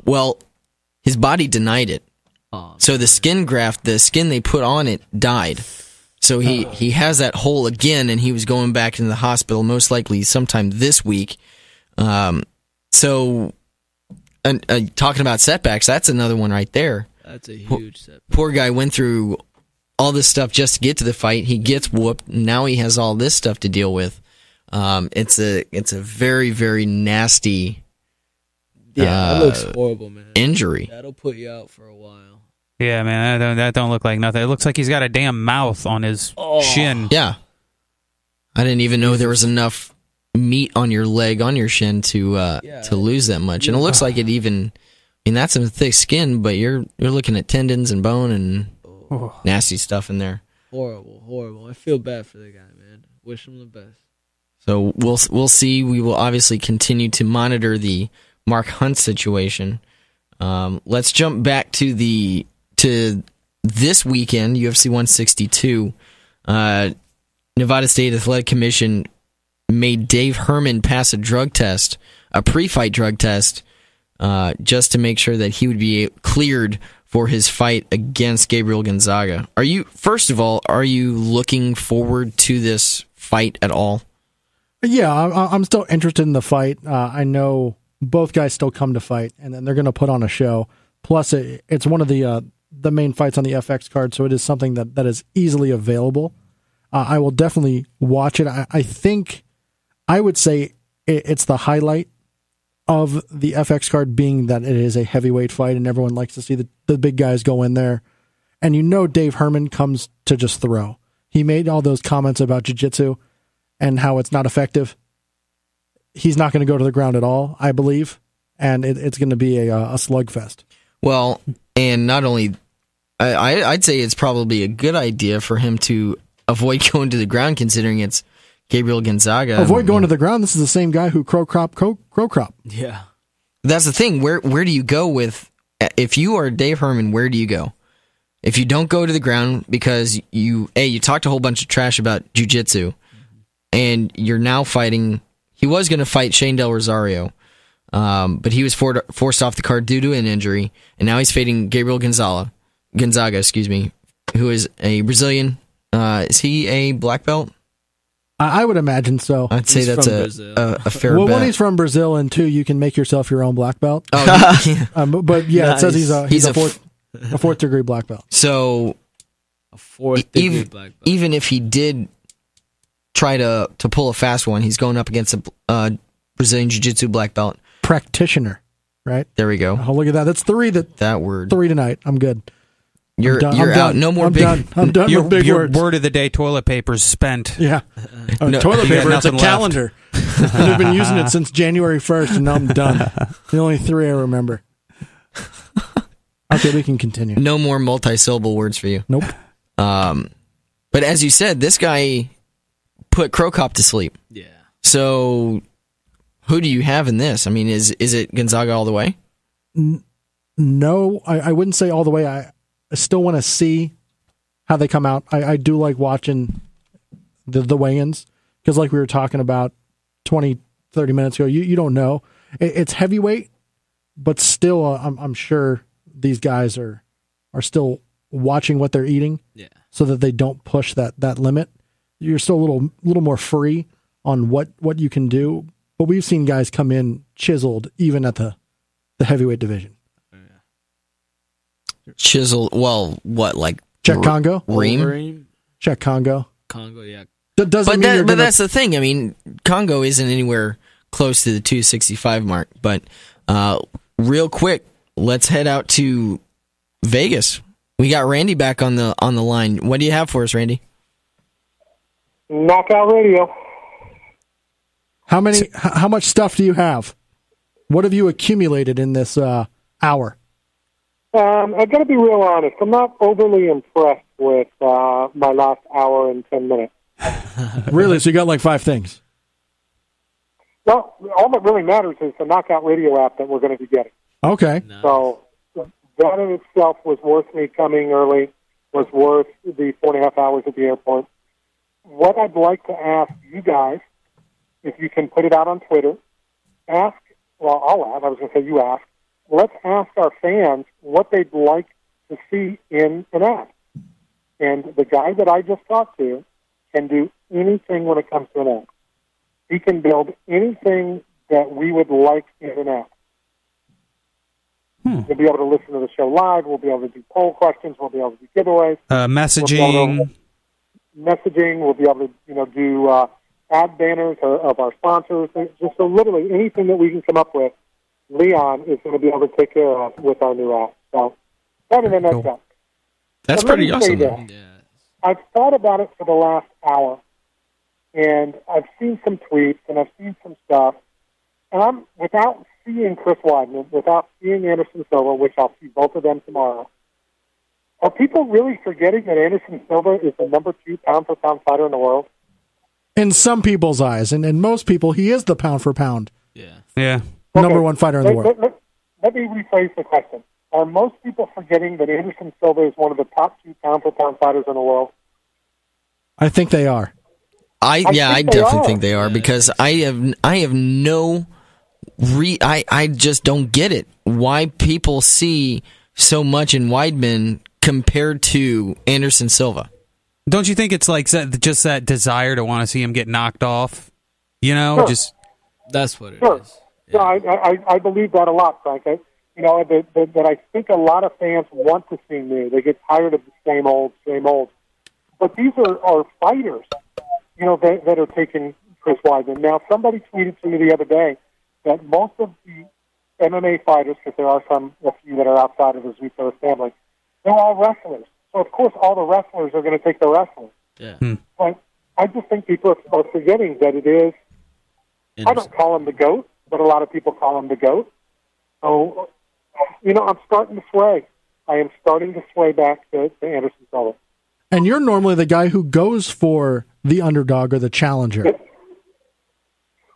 Well, his body denied it. So the skin graft, the skin they put on it, died. So he has that hole again, and he was going back into the hospital most likely sometime this week. So talking about setbacks, that's another one right there. That's a huge setback. Poor guy went through all this stuff just to get to the fight. He gets whooped. Now he has all this stuff to deal with. It's a very, very nasty. Yeah, that looks horrible, man. Injury. That'll put you out for a while. Yeah, man, that don't look like nothing. It looks like he's got a damn mouth on his shin. Yeah. I didn't even know there was enough meat on your leg, on your shin to lose that much. And it looks like it even, that's some thick skin, but you're looking at tendons and bone and nasty stuff in there. Horrible. I feel bad for the guy, man. Wish him the best. So we'll see. We will obviously continue to monitor the Mark Hunt situation. Let's jump back to this weekend, UFC 162. Nevada State Athletic Commission made Dave Herman pass a drug test, a pre-fight drug test, just to make sure that he would be cleared for his fight against Gabriel Gonzaga. First of all, are you looking forward to this fight at all? Yeah, I'm still interested in the fight. I know both guys still come to fight, and then they're going to put on a show. Plus, it's one of the main fights on the FX card, so it is something that is easily available. I will definitely watch it. I think I would say it's the highlight of the FX card being that it is a heavyweight fight, and everyone likes to see the big guys go in there. And Dave Herman comes to just throw. He made all those comments about jiu-jitsu and how it's not effective. He's not going to go to the ground at all, I believe, and it's going to be a slugfest. Well, and not only, I'd say it's probably a good idea for him to avoid going to the ground, considering it's Gabriel Gonzaga. Avoid going to the ground. This is the same guy who crow crop. Yeah, that's the thing. Where do you go with? If you are Dave Herman, where do you go? If you don't go to the ground because you talked a whole bunch of trash about jiu-jitsu, and you're now fighting. He was going to fight Shane Del Rosario, but he was forced off the card due to an injury, and now he's fighting Gabriel Gonzaga, who is a Brazilian. Is he a black belt? I would imagine so. I'd say that's a fair bet. One, he's from Brazil, and two, you can make yourself your own black belt. Oh, yeah. But yeah, nice. It says he's a fourth degree black belt. So a fourth degree black belt. Even if he did try to pull a fast one, he's going up against a Brazilian Jiu-Jitsu black belt practitioner, right? There we go. Oh, look at that. That's three. That word. 3 tonight. I'm good. You're out. No more big. I'm done with big your words. Word of the day: toilet paper's spent. Yeah, No, toilet paper. It's a left. calendar. And I've been using it since January 1st, and now I'm done. The only 3 I remember. Okay, we can continue. No more multi-syllable words for you. Nope. But as you said, this guy put Crow Cop to sleep. Yeah. So, who do you have in this? I mean, is it Gonzaga all the way? No, I wouldn't say all the way. I still want to see how they come out. I do like watching the weigh-ins because like we were talking about 20, 30 minutes ago, you don't know. It's heavyweight, but still I'm sure these guys are still watching what they're eating so that they don't push that limit. You're still a little more free on what you can do. But we've seen guys come in chiseled even at the heavyweight division. Chiseled. Well, what like Czech Congo? Reem? Czech Congo. Congo, yeah. That doesn't mean but that's the thing. I mean, Congo isn't anywhere close to the 265 mark. But real quick, let's head out to Vegas. We got Randy back on the line. What do you have for us, Randy? Knockout Radio. How much stuff do you have? What have you accumulated in this hour? I got to be real honest. I'm not overly impressed with my last hour and 10 minutes. Really? So you got like 5 things? Well, all that really matters is the Knockout Radio app that we're going to be getting. Okay. Nice. So that in itself was worth me coming early, was worth the 4.5 hours at the airport. What I'd like to ask you guys, if you can put it out on Twitter, I was going to say you ask. Let's ask our fans what they'd like to see in an ad. And the guy that I just talked to can do anything when it comes to an ad. He can build anything that we would like in an ad. We'll be able to listen to the show live. We'll be able to do poll questions. We'll be able to do giveaways. Messaging. We'll be able to do ad banners of our sponsors. Just so literally anything that we can come up with, Leon is going to be able to take care of with our new app. So that in a nutshell. That's pretty awesome. I've thought about it for the last hour, and I've seen some tweets, and I've seen some stuff, and I'm, without seeing Chris Weidman, without seeing Anderson Silva, which I'll see both of them tomorrow, are people really forgetting that Anderson Silva is the number 2 pound-for-pound fighter in the world? In some people's eyes, and in most people, he is the pound-for-pound Yeah. number 1 fighter in the world. Let me rephrase the question. Are most people forgetting that Anderson Silva is one of the top 2 pound-for-pound fighters in the world? I think they are. I definitely think they are, because I have no I just don't get it. Why people see so much in Weidman compared to Anderson Silva. Don't you think it's like just that desire to want to see him get knocked off? You know, Sure. just That's what it Sure. is. No, I believe that a lot, Frank. That I think a lot of fans want to see new. They get tired of the same old. But these are fighters, that are taking Chris Weidman. Now, somebody tweeted to me the other day that most of the MMA fighters, because there are a few that are outside of the Zuffa family, they're all wrestlers. So, of course, all the wrestlers are going to take the wrestlers. Yeah. But I just think people are forgetting that it is, I don't call him the GOAT, but a lot of people call him the GOAT. So, I'm starting to sway. I am starting to sway back to Anderson Silva. And you're normally the guy who goes for the underdog or the challenger.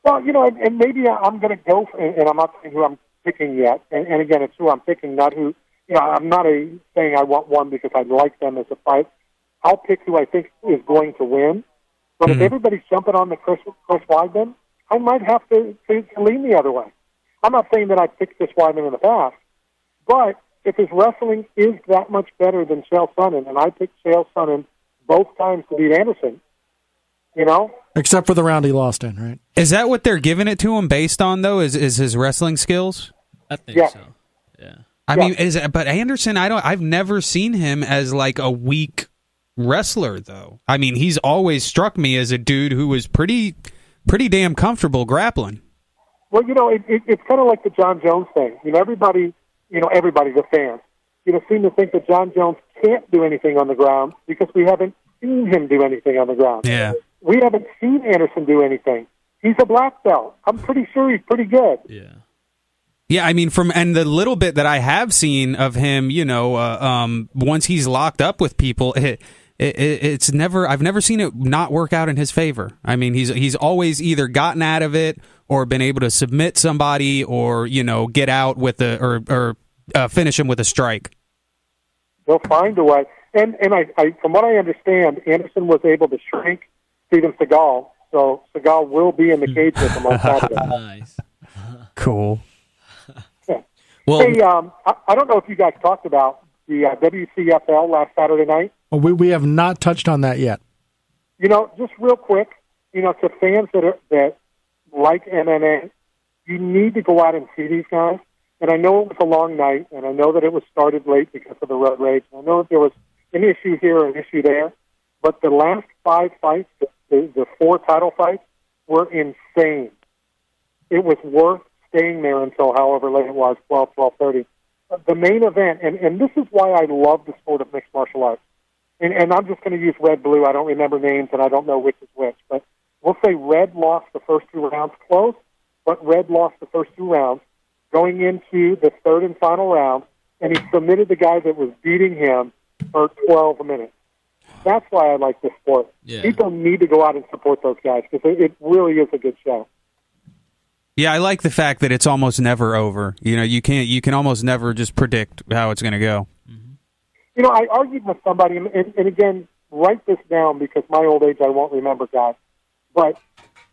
Well, and maybe I'm going to go, and I'm not saying who I'm picking yet. And again, it's who I'm picking, not who, I'm not saying I want one because I like them as a fight. I'll pick who I think is going to win. But if everybody's jumping on the Chris Weidman, I might have to lean the other way. I'm not saying that I picked Chris Weidman in the past, but if his wrestling is that much better than Chael Sonnen, and I picked Chael Sonnen both times to beat Anderson, Except for the round he lost in, right? is that what they're giving it to him based on, though? Is his wrestling skills? I think Yeah. so. Yeah. I mean, but Anderson, I've never seen him as like a weak wrestler, though. I mean, he's always struck me as a dude who was pretty damn comfortable grappling. Well, it's kind of like the John Jones thing. Everybody, the fans, seem to think that John Jones can't do anything on the ground because we haven't seen him do anything on the ground. Yeah. We haven't seen Anderson do anything. He's a black belt. I'm pretty sure he's pretty good. Yeah. Yeah, I mean, and the little bit that I have seen of him, once he's locked up with people, it's never. I've never seen it not work out in his favor. I mean, he's always either gotten out of it or been able to submit somebody, or get out with or finish him with a strike. They'll find a way. And I from what I understand, Anderson was able to shrink Steven Seagal, so Seagal will be in the cage with him on Saturday. Nice. Cool. Yeah. Well, Hey, I don't know if you guys talked about the WCFL last Saturday night. Well, we have not touched on that yet. Just real quick, to fans that like MMA, you need to go out and see these guys. And I know it was a long night, and I know that it was started late because of the road rage. I know that there was an issue here or an issue there, but the last 5 fights, the 4 title fights, were insane. It was worth staying there until however late it was, 12:30. The main event, and this is why I love the sport of mixed martial arts. And I'm just going to use red, blue. I don't remember names, and I don't know which is which. But we'll say red lost the first 2 rounds close, but red lost the first 2 rounds. Going into the third and final round, and he submitted the guy that was beating him for 12 minutes. That's why I like this sport. Yeah. People need to go out and support those guys because it really is a good show. Yeah, I like the fact that it's almost never over. You know, you can almost never just predict how it's going to go. You know, I argued with somebody, and again, write this down because my old age I won't remember, guys. But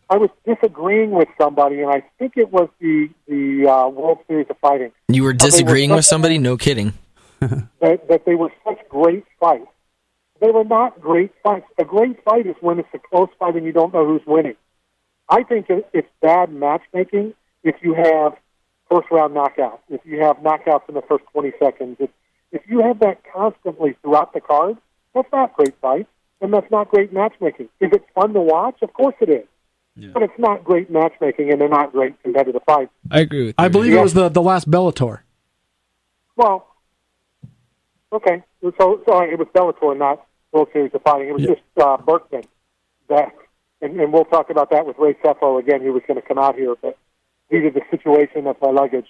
I was disagreeing with somebody, and I think it was the World Series of Fighting. You were disagreeing with somebody? No kidding. that they were such great fights. They were not great fights. A great fight is when it's a close fight and you don't know who's winning. I think it's bad matchmaking if you have first-round knockouts, if you have knockouts in the first 20 seconds. If you have that constantly throughout the card, that's not great fight, and that's not great matchmaking. Is it fun to watch? Of course it is. Yeah. But it's not great matchmaking, and they're not great competitive fights. I agree with you. I believe it was the last Bellator. Well, okay. So it was Bellator, not World Series of Fighting. It was just Berkman. And we'll talk about that with Ray Cepho again, who was going to come out here. But due to the situation of my luggage,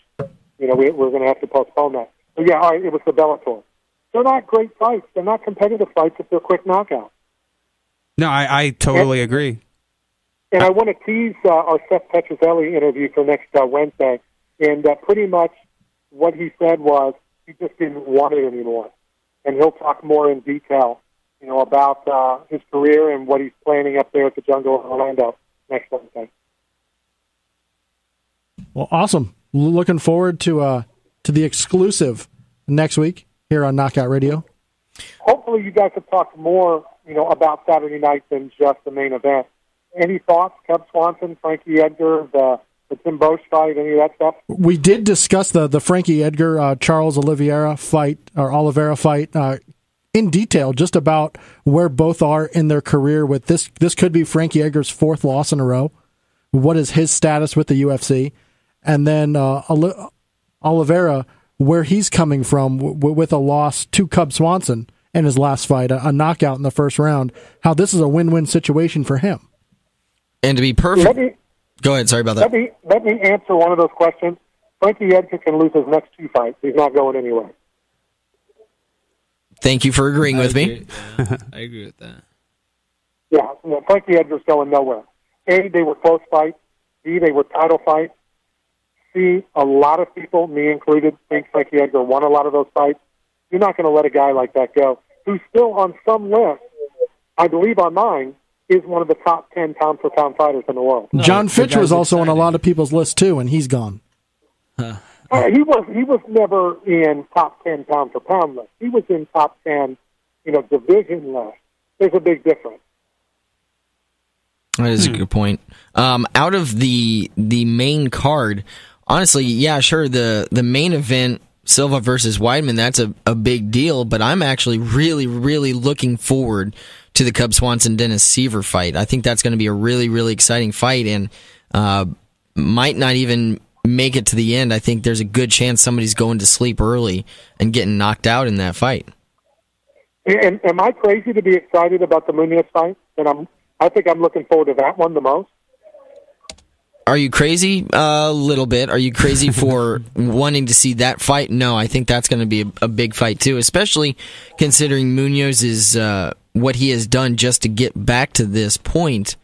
you know, we're going to have to postpone that. But yeah, all right, it was the Bellator. They're not great fights. They're not competitive fights if they're quick knockouts. No, I totally agree. And I want to tease our Seth Petrozelli interview for next Wednesday. And pretty much what he said was he just didn't want it anymore. And he'll talk more in detail, you know, about his career and what he's planning up there at the Jungle in Orlando next Wednesday. Well, awesome. Looking forward to the exclusive next week here on Knockout Radio. Hopefully you guys have talked more, you know, about Saturday night than just the main event. Any thoughts, Cub Swanson, Frankie Edgar, the Tim Bosch fight, any of that stuff? We did discuss the Frankie Edgar, Charles Oliveira fight in detail, just about where both are in their career with this. This could be Frankie Edgar's 4th loss in a row. What is his status with the UFC? And then Oliveira, where he's coming from with a loss to Cub Swanson in his last fight, a knockout in the first round, how this is a win-win situation for him. And to be perfect... Go ahead, sorry about that. Let me answer one of those questions. Frankie Edgar can lose his next 2 fights. He's not going anywhere. Thank you for agreeing with me. Yeah, I agree with that. Yeah, Frankie Edgar's going nowhere. A, they were close fights. B, they were title fights. C, a lot of people, me included, think Frankie Edgar won a lot of those fights. You're not going to let a guy like that go, who's still on some list, I believe on mine, is one of the top 10 pound-for-pound fighters in the world. No, John Fitch was also on a lot of people's lists, too, and he's gone. He was never in top 10 pound-for-pound list. He was in top 10, division list. There's a big difference. That is a good point. Out of the main card, honestly, yeah, sure, the main event, Silva versus Weidman, that's a big deal, but I'm actually really, really looking forward to the Cub Swanson-Dennis Seaver fight. I think that's going to be a really, really exciting fight, and might not even make it to the end. I think there's a good chance somebody's going to sleep early and getting knocked out in that fight. And am I crazy to be excited about the Munoz fight? And I think I'm looking forward to that one the most. Are you crazy? A little bit. Are you crazy for wanting to see that fight? No, I think that's going to be a big fight too, especially considering Munoz's what he has done just to get back to this point.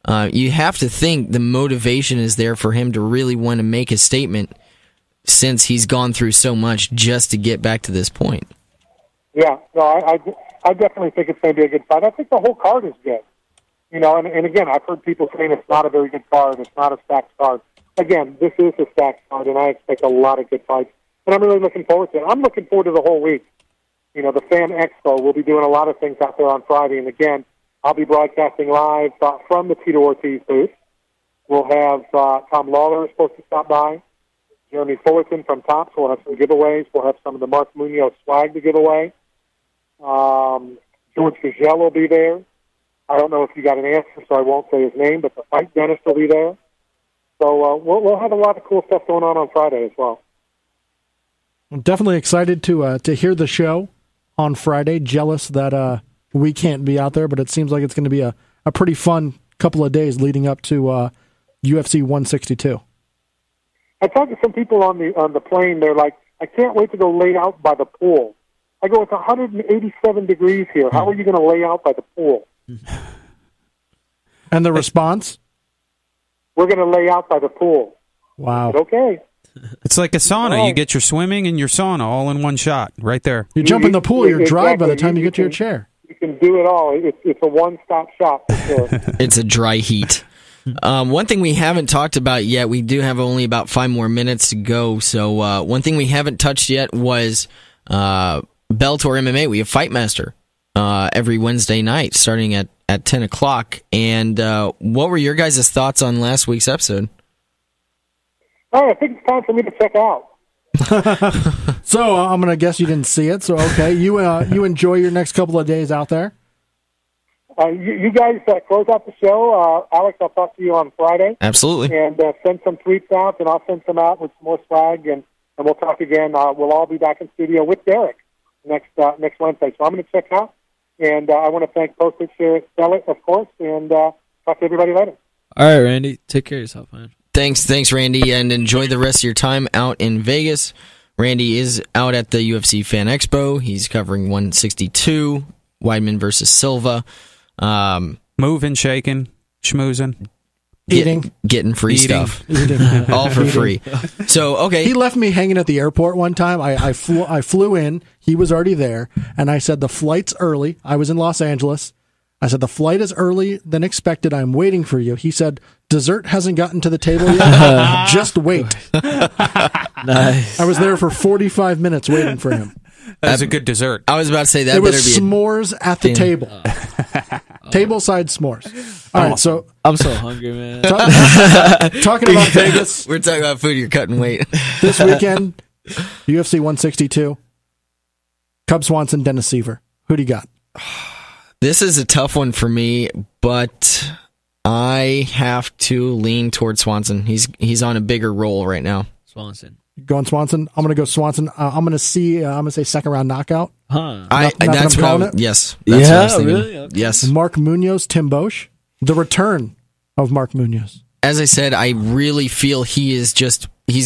You have to think the motivation is there for him to really want to make a statement since he's gone through so much just to get back to this point. Yeah, no, I definitely think it's going to be a good fight. I think the whole card is good. And again, I've heard people saying it's not a very good card, it's not a stacked card. Again, this is a stacked card, and I expect a lot of good fights. And I'm really looking forward to it. I'm looking forward to the whole week. The Fan Expo, we'll be doing a lot of things out there on Friday. And again, I'll be broadcasting live from the Tito Ortiz booth. We'll have Tom Lawler is supposed to stop by. Jeremy Fullerton from Tops. We'll have some giveaways. We'll have some of the Mark Munoz swag to give away. George Gugel will be there. I don't know if you got an answer, so I won't say his name, but the fight dentist will be there. So we'll have a lot of cool stuff going on Friday as well. I'm definitely excited to hear the show on Friday. Jealous that we can't be out there, but it seems like it's going to be a pretty fun couple of days leading up to UFC 162. I talked to some people on the plane. They're like, I can't wait to go lay out by the pool. I go, it's 187 degrees here. How are you going to lay out by the pool? And the response? We're going to lay out by the pool. Wow. But okay. It's like a sauna. You get your swimming and your sauna all in one shot, right there. You jump in the pool, you're dry by the time you get to your chair. You can do it all. It's a one-stop shop for sure. It's a dry heat. One thing we haven't talked about yet, we do have only about 5 more minutes to go, so one thing we haven't touched yet was Bellator MMA. We have Fight Master every Wednesday night starting at 10 o'clock. And what were your guys' thoughts on last week's episode? I think it's time for me to check out. So I'm going to guess you didn't see it, so okay. You enjoy your next couple of days out there. You guys close out the show. Alex, I'll talk to you on Friday. Absolutely. And send some tweets out, and I'll send some out with some more swag, and we'll talk again. We'll all be back in studio with Derek next Wednesday. So I'm going to check out, and I want to thank Postage here at Sell It, of course, and talk to everybody later. All right, Randy. Take care of yourself, man. Thanks, Randy, and enjoy the rest of your time out in Vegas. Randy is out at the UFC Fan Expo. He's covering 162, Weidman versus Silva. Moving, shaking, schmoozing. Getting free stuff. All for free. So, okay. He left me hanging at the airport one time. I flew in. He was already there. And I said, the flight's early. I was in Los Angeles. I said, the flight is early than expected. I'm waiting for you. He said, dessert hasn't gotten to the table yet. Just wait. Nice. I was there for 45 minutes waiting for him. That's a good dessert. I was about to say that it better was be s'mores at the table. Tableside s'mores. All right, so I'm so hungry, man. Talking about Vegas. We're talking about food. You're cutting weight. This weekend, UFC 162. Cub Swanson, Dennis Seaver. Who do you got? This is a tough one for me, but I have to lean towards Swanson. He's on a bigger roll right now. Swanson. Going Swanson. I'm going to go Swanson. I'm going to say second round knockout. Huh. That's what I would. Yes. That's Yeah, what I was thinking. really? Okay. Yes. Mark Munoz, Tim Bosch. The return of Mark Munoz. As I said, I really feel he's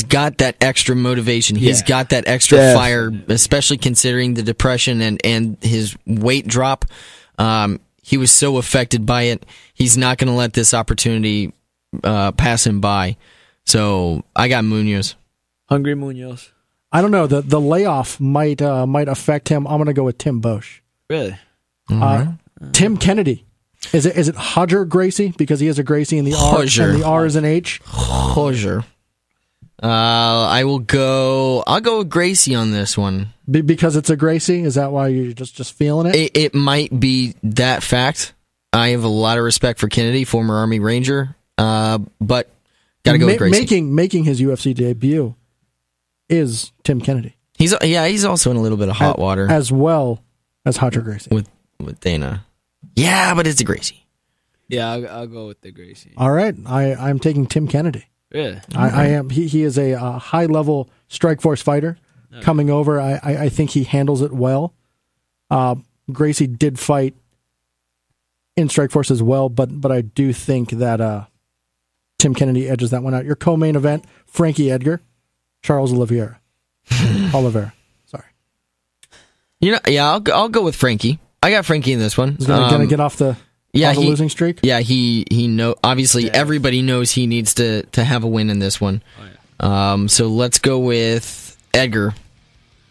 got that extra motivation. He's got that extra fire, especially considering the depression and his weight drop. He was so affected by it. He's not going to let this opportunity pass him by. So I got Munoz. Hungry Munoz. I don't know. The layoff might affect him. I'm going to go with Tim Bosch. Really? Tim Kennedy. Is it Hodger Gracie because he has a Gracie in the R and the R is an H? Hodger. I'll go with Gracie on this one. Because it's a Gracie? Is that why you're just feeling it? It might be that fact. I have a lot of respect for Kennedy, former Army Ranger, but gotta go with Gracie. Making his UFC debut is Tim Kennedy. He's also in a little bit of hot water. As well as Hodger Gracie. With Dana. Yeah, but it's a Gracie. Yeah, I'll go with the Gracie. All right. I'm taking Tim Kennedy. Yeah. I am. He is a high-level Strikeforce fighter coming over. I think he handles it well. Gracie did fight in Strikeforce as well, but I do think that Tim Kennedy edges that one out. Your co-main event, Frankie Edgar, Charles Oliveira. Sorry. I'll go with Frankie. I got Frankie in this one. He's gonna get off the losing streak. Yeah, he obviously everybody knows he needs to have a win in this one. Oh, yeah. So let's go with Edgar.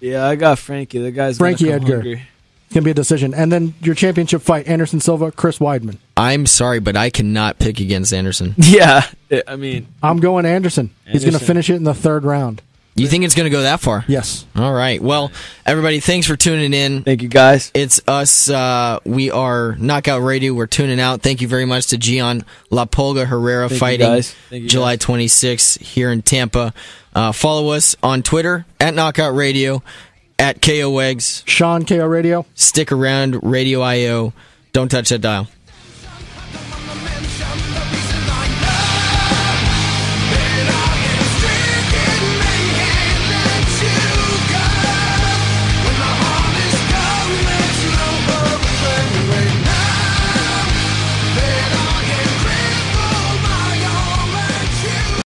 Yeah, I got Frankie. The guy's Frankie Edgar. Hungry. It's gonna be a decision, and then your championship fight: Anderson Silva, Chris Weidman. I'm sorry, but I cannot pick against Anderson. Yeah, I mean, I'm going Anderson. He's gonna finish it in the third round. You think it's going to go that far? Yes. All right. Well, everybody, thanks for tuning in. Thank you, guys. It's us. We are Knockout Radio. We're tuning out. Thank you very much to Geane La Pulga Herrera fighting July 26th here in Tampa. Follow us on Twitter at Knockout Radio, at KO Wegs. Sean KO Radio. Stick around, Radio IO. Don't touch that dial.